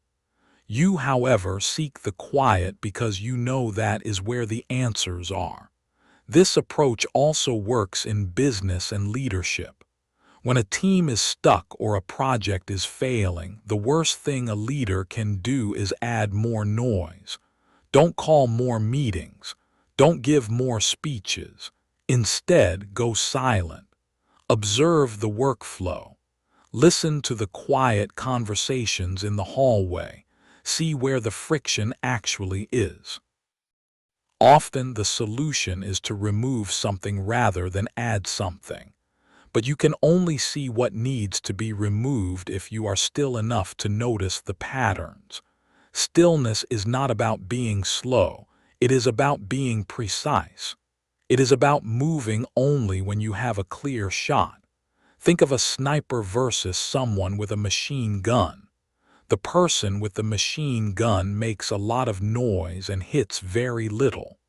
You, however, seek the quiet because you know that is where the answers are. This approach also works in business and leadership. When a team is stuck or a project is failing, the worst thing a leader can do is add more noise. Don't call more meetings. Don't give more speeches. Instead, go silent. Observe the workflow. Listen to the quiet conversations in the hallway. See where the friction actually is. Often the solution is to remove something rather than add something. But you can only see what needs to be removed if you are still enough to notice the patterns. Stillness is not about being slow. It is about being precise. It is about moving only when you have a clear shot. Think of a sniper versus someone with a machine gun. The person with the machine gun makes a lot of noise and hits very little.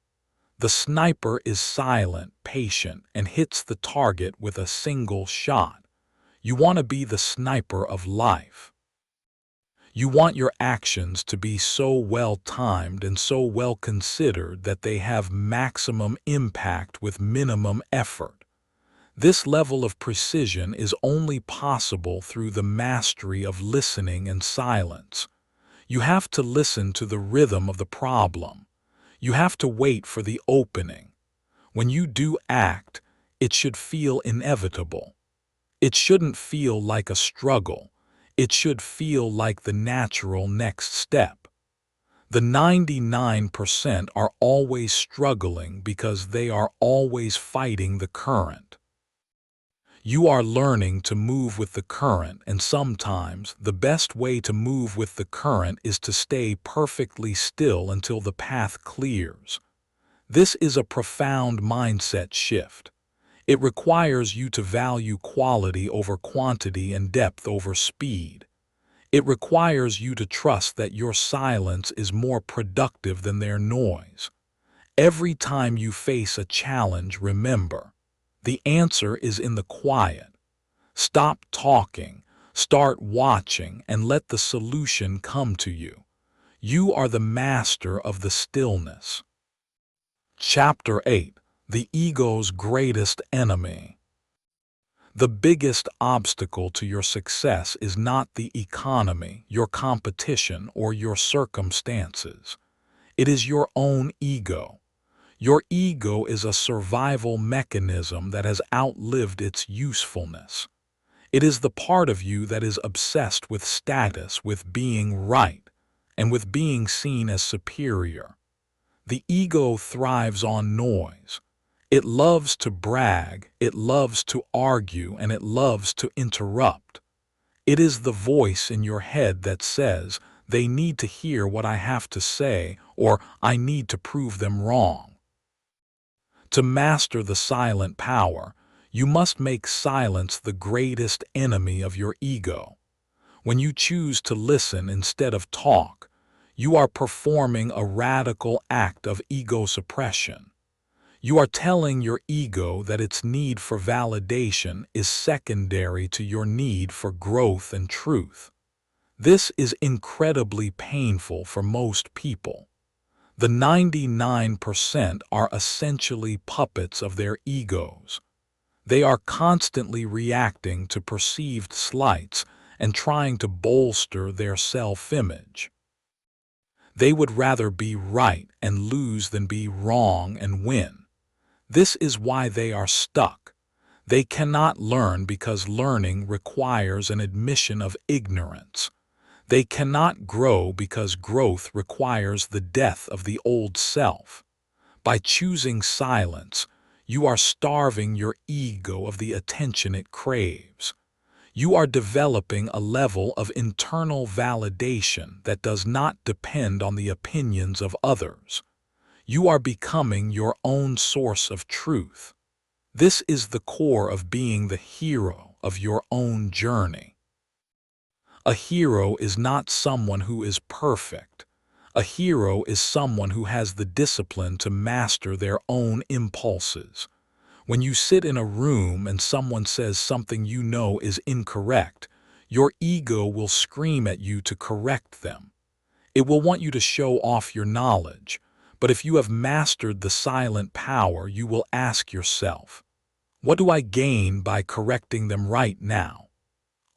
The sniper is silent, patient, and hits the target with a single shot. You want to be the sniper of life. You want your actions to be so well timed and so well considered that they have maximum impact with minimum effort. This level of precision is only possible through the mastery of listening and silence. You have to listen to the rhythm of the problem. You have to wait for the opening. When you do act, it should feel inevitable. It shouldn't feel like a struggle. It should feel like the natural next step. The 99% are always struggling because they are always fighting the current. You are learning to move with the current, and sometimes the best way to move with the current is to stay perfectly still until the path clears. This is a profound mindset shift. It requires you to value quality over quantity and depth over speed. It requires you to trust that your silence is more productive than their noise. Every time you face a challenge, remember, the answer is in the quiet. Stop talking, start watching, and let the solution come to you. You are the master of the stillness. Chapter 8: The Ego's Greatest Enemy. The biggest obstacle to your success is not the economy, your competition, or your circumstances. It is your own ego. Your ego is a survival mechanism that has outlived its usefulness. It is the part of you that is obsessed with status, with being right, and with being seen as superior. The ego thrives on noise. It loves to brag, it loves to argue, and it loves to interrupt. It is the voice in your head that says, "They need to hear what I have to say," or "I need to prove them wrong." To master the silent power, you must make silence the greatest enemy of your ego. When you choose to listen instead of talk, you are performing a radical act of ego suppression. You are telling your ego that its need for validation is secondary to your need for growth and truth. This is incredibly painful for most people. The 99% are essentially puppets of their egos. They are constantly reacting to perceived slights and trying to bolster their self-image. They would rather be right and lose than be wrong and win. This is why they are stuck. They cannot learn because learning requires an admission of ignorance. They cannot grow because growth requires the death of the old self. By choosing silence, you are starving your ego of the attention it craves. You are developing a level of internal validation that does not depend on the opinions of others. You are becoming your own source of truth. This is the core of being the hero of your own journey. A hero is not someone who is perfect. A hero is someone who has the discipline to master their own impulses. When you sit in a room and someone says something you know is incorrect, your ego will scream at you to correct them. It will want you to show off your knowledge, but if you have mastered the silent power, you will ask yourself, what do I gain by correcting them right now?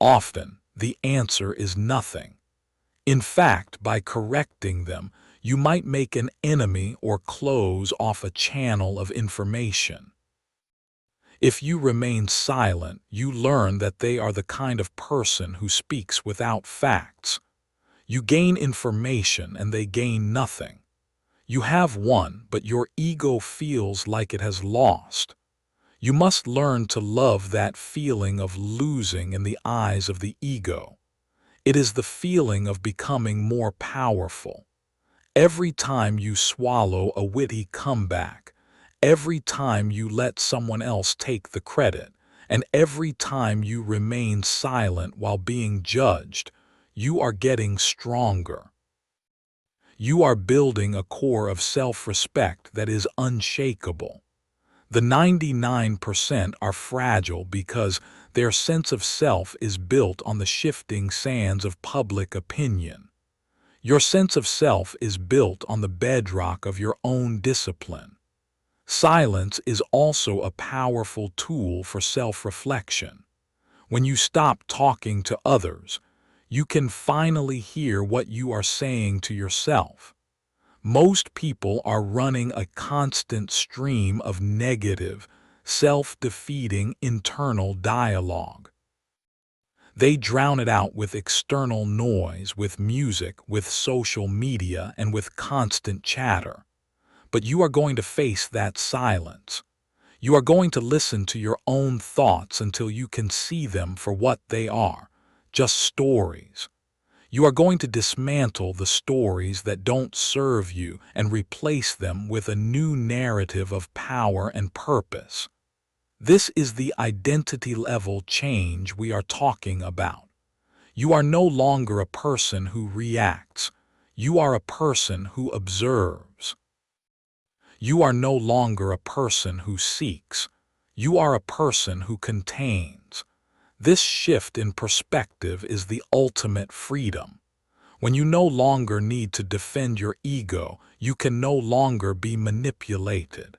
Often, the answer is nothing. In fact, by correcting them, you might make an enemy or close off a channel of information. If you remain silent, you learn that they are the kind of person who speaks without facts. You gain information and they gain nothing. You have won, but your ego feels like it has lost. You must learn to love that feeling of losing in the eyes of the ego. It is the feeling of becoming more powerful. Every time you swallow a witty comeback, every time you let someone else take the credit, and every time you remain silent while being judged, you are getting stronger. You are building a core of self-respect that is unshakable. The 99% are fragile because their sense of self is built on the shifting sands of public opinion. Your sense of self is built on the bedrock of your own discipline. Silence is also a powerful tool for self-reflection. When you stop talking to others, you can finally hear what you are saying to yourself. Most people are running a constant stream of negative, self-defeating internal dialogue. They drown it out with external noise, with music, with social media, and with constant chatter. But you are going to face that silence. You are going to listen to your own thoughts until you can see them for what they are, just stories. You are going to dismantle the stories that don't serve you and replace them with a new narrative of power and purpose. This is the identity level change we are talking about. You are no longer a person who reacts. You are a person who observes. You are no longer a person who seeks. You are a person who contains. This shift in perspective is the ultimate freedom. When you no longer need to defend your ego, you can no longer be manipulated.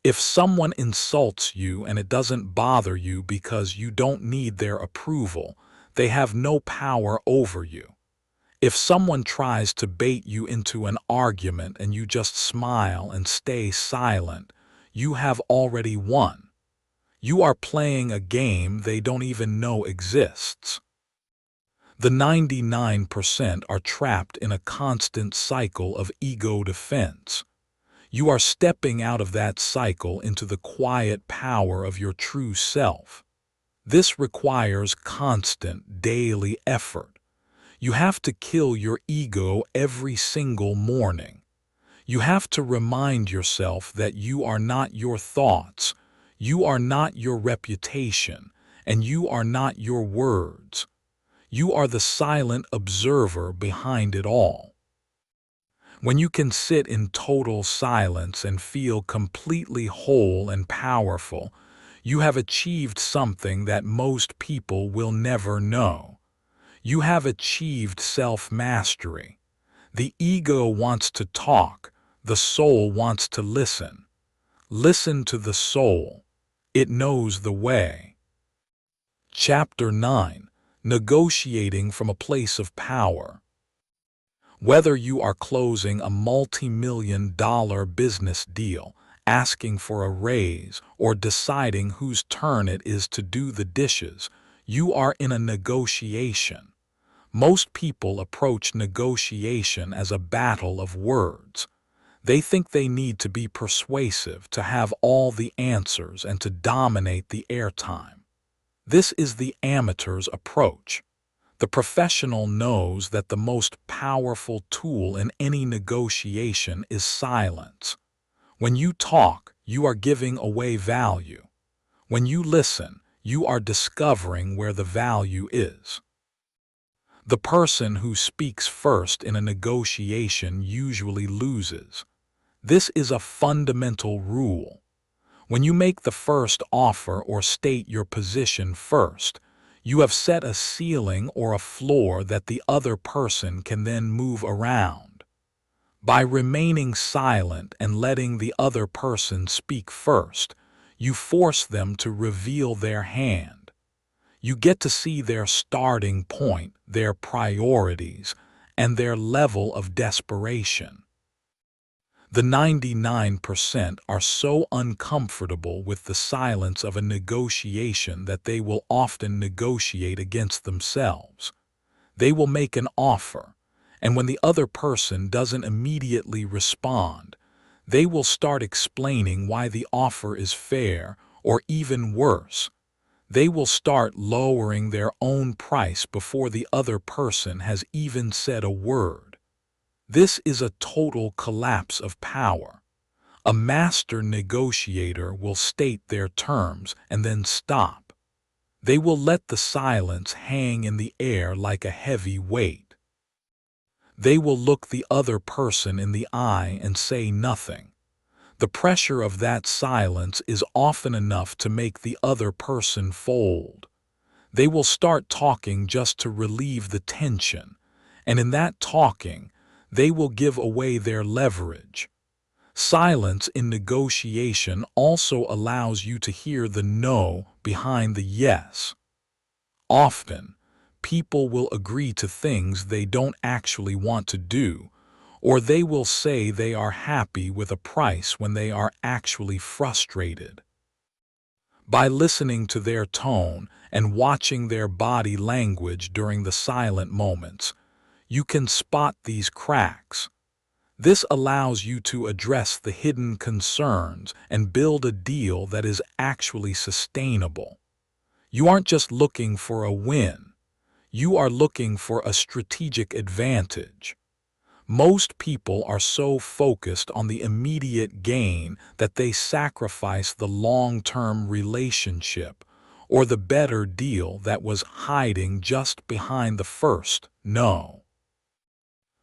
If someone insults you and it doesn't bother you because you don't need their approval, they have no power over you. If someone tries to bait you into an argument and you just smile and stay silent, you have already won. You are playing a game they don't even know exists. The 99% are trapped in a constant cycle of ego defense. You are stepping out of that cycle into the quiet power of your true self. This requires constant, daily effort. You have to kill your ego every single morning. You have to remind yourself that you are not your thoughts, you are not your reputation, and you are not your words. You are the silent observer behind it all. When you can sit in total silence and feel completely whole and powerful, you have achieved something that most people will never know. You have achieved self-mastery. The ego wants to talk, the soul wants to listen. Listen to the soul. It knows the way. Chapter 9. negotiating from a place of power. Whether you are closing a multi-million-dollar business deal, asking for a raise, or deciding whose turn it is to do the dishes, you are in a negotiation. Most people approach negotiation as a battle of words. They think they need to be persuasive, to have all the answers, and to dominate the airtime. This is the amateur's approach. The professional knows that the most powerful tool in any negotiation is silence. When you talk, you are giving away value. When you listen, you are discovering where the value is. The person who speaks first in a negotiation usually loses. This is a fundamental rule. When you make the first offer or state your position first, you have set a ceiling or a floor that the other person can then move around. By remaining silent and letting the other person speak first, you force them to reveal their hand. You get to see their starting point, their priorities, and their level of desperation. The 99% are so uncomfortable with the silence of a negotiation that they will often negotiate against themselves. They will make an offer, and when the other person doesn't immediately respond, they will start explaining why the offer is fair, or even worse, they will start lowering their own price before the other person has even said a word. This is a total collapse of power. A master negotiator will state their terms and then stop. They will let the silence hang in the air like a heavy weight. They will look the other person in the eye and say nothing. The pressure of that silence is often enough to make the other person fold. They will start talking just to relieve the tension, and in that talking, they will give away their leverage. Silence in negotiation also allows you to hear the no behind the yes. Often, people will agree to things they don't actually want to do, or they will say they are happy with a price when they are actually frustrated. By listening to their tone and watching their body language during the silent moments, you can spot these cracks. This allows you to address the hidden concerns and build a deal that is actually sustainable. You aren't just looking for a win. You are looking for a strategic advantage. Most people are so focused on the immediate gain that they sacrifice the long-term relationship or the better deal that was hiding just behind the first no.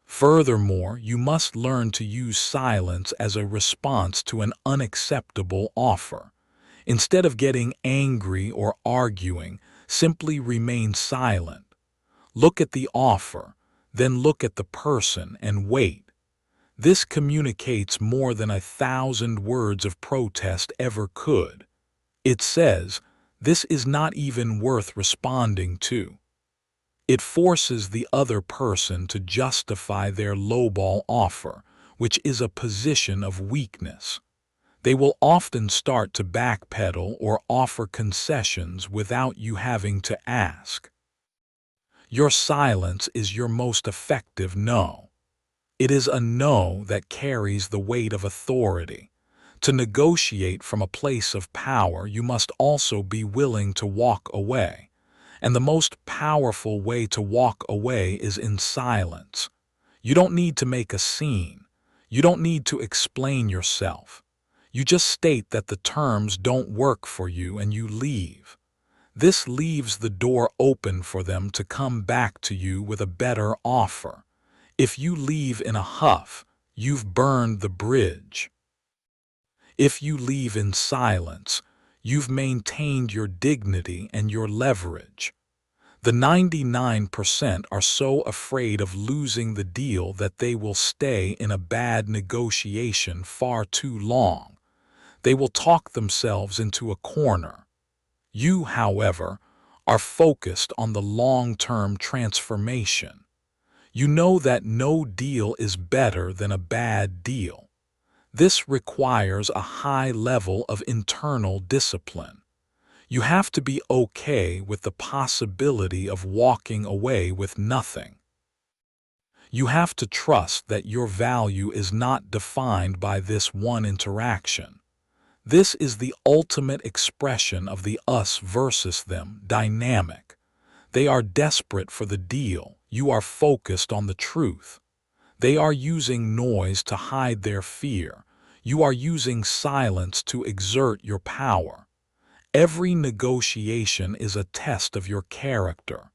Furthermore, you must learn to use silence as a response to an unacceptable offer. Instead of getting angry or arguing, simply remain silent. Look at the offer, then look at the person and wait. This communicates more than 1,000 words of protest ever could. It says, "This is not even worth responding to." It forces the other person to justify their lowball offer, which is a position of weakness. They will often start to backpedal or offer concessions without you having to ask. Your silence is your most effective no. It is a no that carries the weight of authority. To negotiate from a place of power, you must also be willing to walk away. And the most powerful way to walk away is in silence. You don't need to make a scene. You don't need to explain yourself. You just state that the terms don't work for you and you leave. This leaves the door open for them to come back to you with a better offer. If you leave in a huff, you've burned the bridge. If you leave in silence, you've maintained your dignity and your leverage. The 99% are so afraid of losing the deal that they will stay in a bad negotiation far too long. They will talk themselves into a corner. You, however, are focused on the long-term transformation. You know that no deal is better than a bad deal. This requires a high level of internal discipline. You have to be okay with the possibility of walking away with nothing. You have to trust that your value is not defined by this one interaction. This is the ultimate expression of the us versus them dynamic. They are desperate for the deal. You are focused on the truth. They are using noise to hide their fear. You are using silence to exert your power. Every negotiation is a test of your character.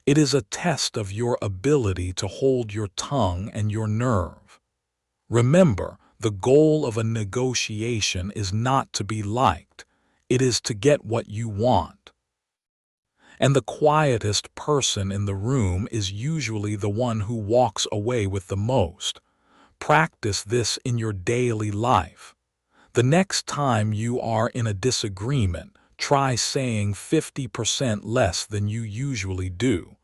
It is a test of your ability to hold your tongue and your nerve. Remember, the goal of a negotiation is not to be liked. It is to get what you want. And the quietest person in the room is usually the one who walks away with the most. Practice this in your daily life. The next time you are in a disagreement, try saying 50% less than you usually do.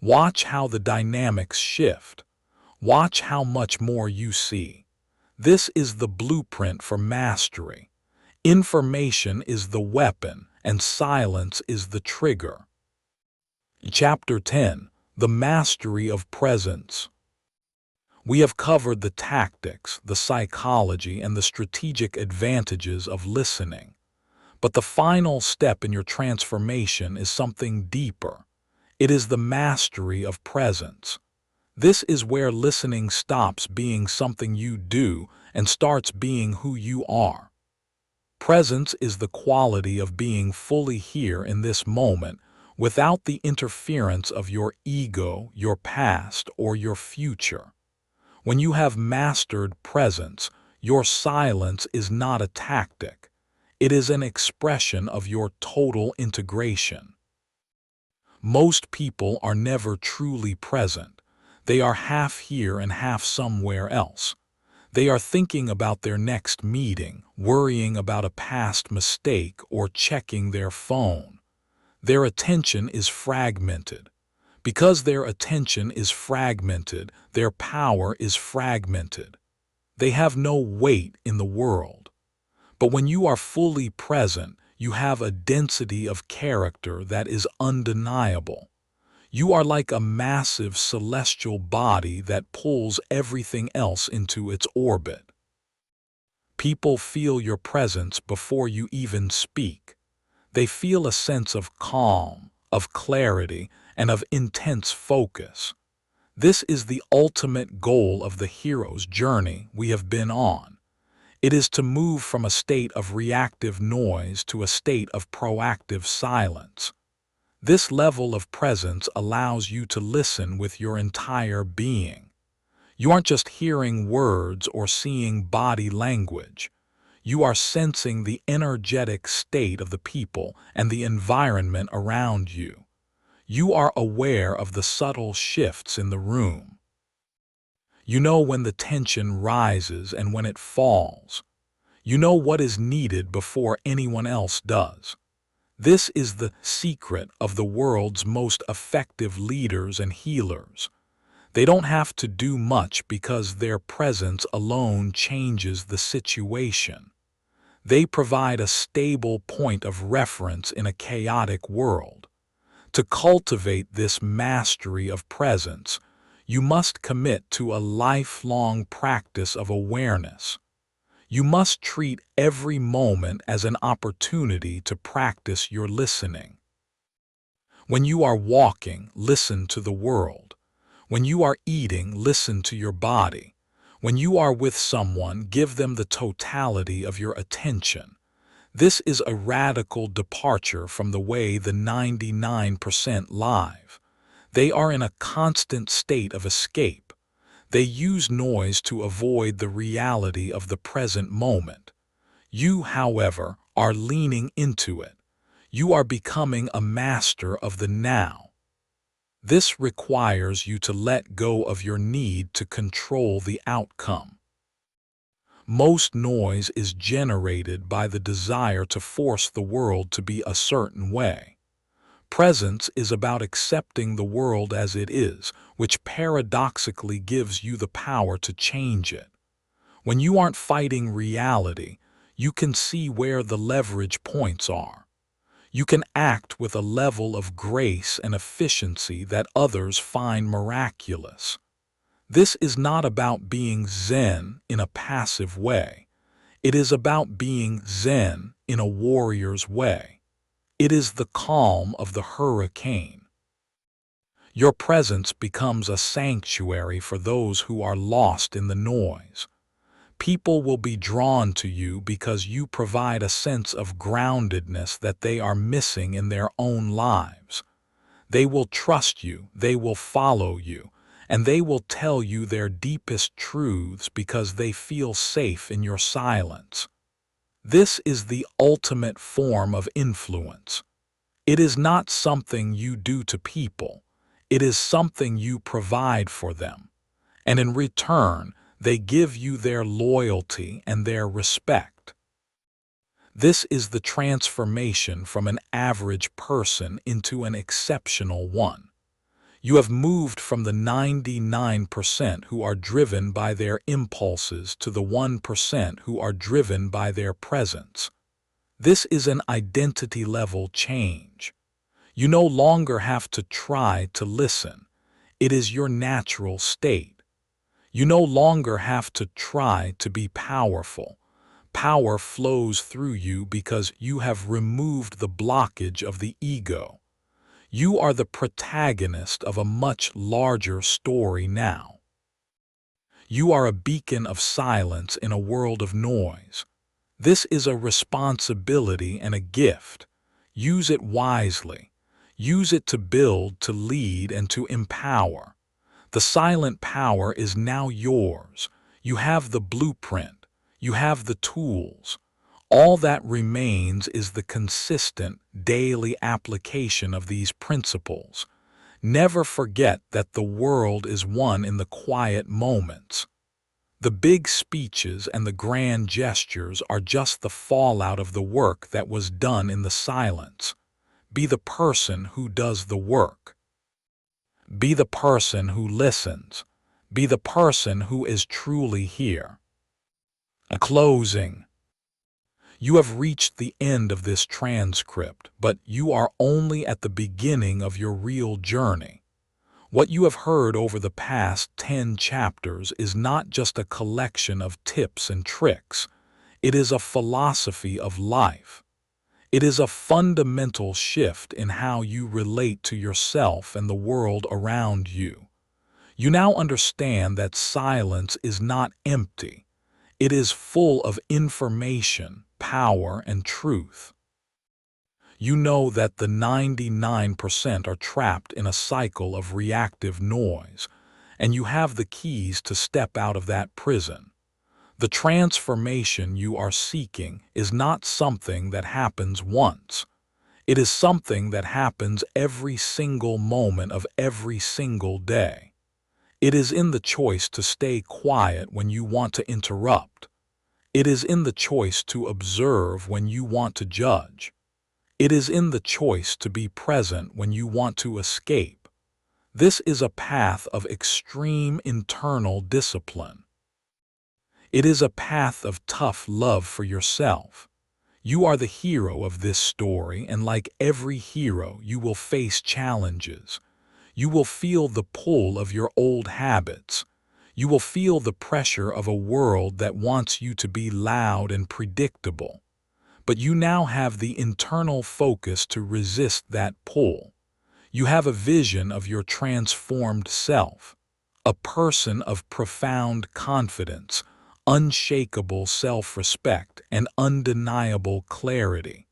Watch how the dynamics shift. Watch how much more you see. This is the blueprint for mastery. Information is the weapon, and silence is the trigger. Chapter 10. The Mastery of Presence. We have covered the tactics, the psychology, and the strategic advantages of listening. But the final step in your transformation is something deeper. It is the mastery of presence. This is where listening stops being something you do and starts being who you are. Presence is the quality of being fully here in this moment without the interference of your ego, your past, or your future. When you have mastered presence, your silence is not a tactic. It is an expression of your total integration. Most people are never truly present. They are half here and half somewhere else. They are thinking about their next meeting, worrying about a past mistake, or checking their phone. Their attention is fragmented. Because their attention is fragmented, their power is fragmented. They have no weight in the world. But when you are fully present, you have a density of character that is undeniable. You are like a massive celestial body that pulls everything else into its orbit. People feel your presence before you even speak. They feel a sense of calm, of clarity, and of intense focus. This is the ultimate goal of the hero's journey we have been on. It is to move from a state of reactive noise to a state of proactive silence. This level of presence allows you to listen with your entire being. You aren't just hearing words or seeing body language. You are sensing the energetic state of the people and the environment around you. You are aware of the subtle shifts in the room. You know when the tension rises and when it falls. You know what is needed before anyone else does. This is the secret of the world's most effective leaders and healers. They don't have to do much because their presence alone changes the situation. They provide a stable point of reference in a chaotic world. To cultivate this mastery of presence, you must commit to a lifelong practice of awareness. You must treat every moment as an opportunity to practice your listening. When you are walking, listen to the world. When you are eating, listen to your body. When you are with someone, give them the totality of your attention. This is a radical departure from the way the 99% live. They are in a constant state of escape. They use noise to avoid the reality of the present moment. You, however, are leaning into it. You are becoming a master of the now. This requires you to let go of your need to control the outcome. Most noise is generated by the desire to force the world to be a certain way. Presence is about accepting the world as it is, which paradoxically gives you the power to change it. When you aren't fighting reality, you can see where the leverage points are. You can act with a level of grace and efficiency that others find miraculous. This is not about being Zen in a passive way. It is about being Zen in a warrior's way. It is the calm of the hurricane. Your presence becomes a sanctuary for those who are lost in the noise. People will be drawn to you because you provide a sense of groundedness that they are missing in their own lives. They will trust you, they will follow you, and they will tell you their deepest truths because they feel safe in your silence. This is the ultimate form of influence. It is not something you do to people. It is something you provide for them. And in return, they give you their loyalty and their respect. This is the transformation from an average person into an exceptional one. You have moved from the 99% who are driven by their impulses to the 1% who are driven by their presence. This is an identity-level change. You no longer have to try to listen. It is your natural state. You no longer have to try to be powerful. Power flows through you because you have removed the blockage of the ego. You are the protagonist of a much larger story now. You are a beacon of silence in a world of noise. This is a responsibility and a gift. Use it wisely. Use it to build, to lead, and to empower. The silent power is now yours. You have the blueprint. You have the tools. All that remains is the consistent, daily application of these principles. Never forget that the world is won in the quiet moments. The big speeches and the grand gestures are just the fallout of the work that was done in the silence. Be the person who does the work. Be the person who listens. Be the person who is truly here. A closing. You have reached the end of this transcript, but you are only at the beginning of your real journey. What you have heard over the past 10 chapters is not just a collection of tips and tricks. It is a philosophy of life. It is a fundamental shift in how you relate to yourself and the world around you. You now understand that silence is not empty. It is full of information, power, and truth. You know that the 99% are trapped in a cycle of reactive noise, and you have the keys to step out of that prison. The transformation you are seeking is not something that happens once. It is something that happens every single moment of every single day. It is in the choice to stay quiet when you want to interrupt. It is in the choice to observe when you want to judge. It is in the choice to be present when you want to escape. This is a path of extreme internal discipline. It is a path of tough love for yourself. You are the hero of this story, and like every hero, you will face challenges. You will feel the pull of your old habits. You will feel the pressure of a world that wants you to be loud and predictable. But you now have the internal focus to resist that pull. You have a vision of your transformed self, a person of profound confidence, unshakable self-respect, and undeniable clarity.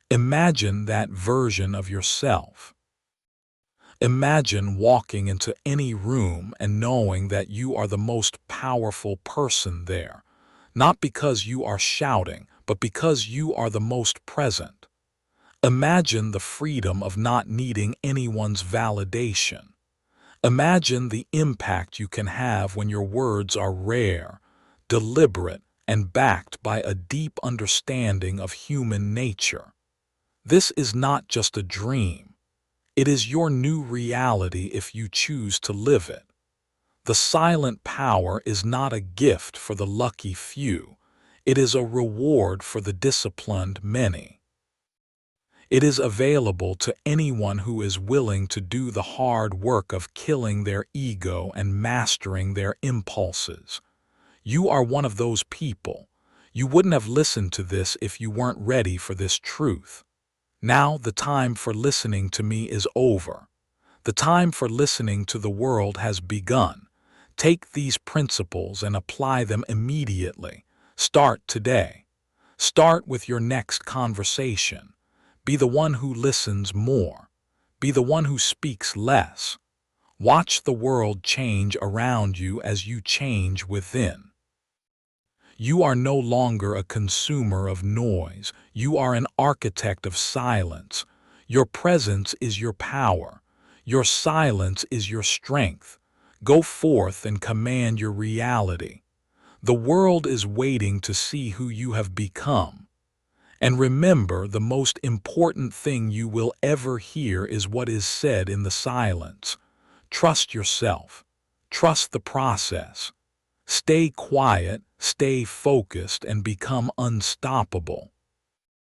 Imagine that version of yourself. Imagine walking into any room and knowing that you are the most powerful person there, not because you are shouting, but because you are the most present. Imagine the freedom of not needing anyone's validation. Imagine the impact you can have when your words are rare, deliberate, and backed by a deep understanding of human nature. This is not just a dream. It is your new reality if you choose to live it. The silent power is not a gift for the lucky few. It is a reward for the disciplined many. It is available to anyone who is willing to do the hard work of killing their ego and mastering their impulses. You are one of those people. You wouldn't have listened to this if you weren't ready for this truth. Now the time for listening to me is over. The time for listening to the world has begun. Take these principles and apply them immediately. Start today. Start with your next conversation. Be the one who listens more. Be the one who speaks less. Watch the world change around you as you change within. You are no longer a consumer of noise. You are an architect of silence. Your presence is your power. Your silence is your strength. Go forth and command your reality. The world is waiting to see who you have become. And remember, the most important thing you will ever hear is what is said in the silence. Trust yourself. Trust the process. Stay quiet, stay focused, and become unstoppable.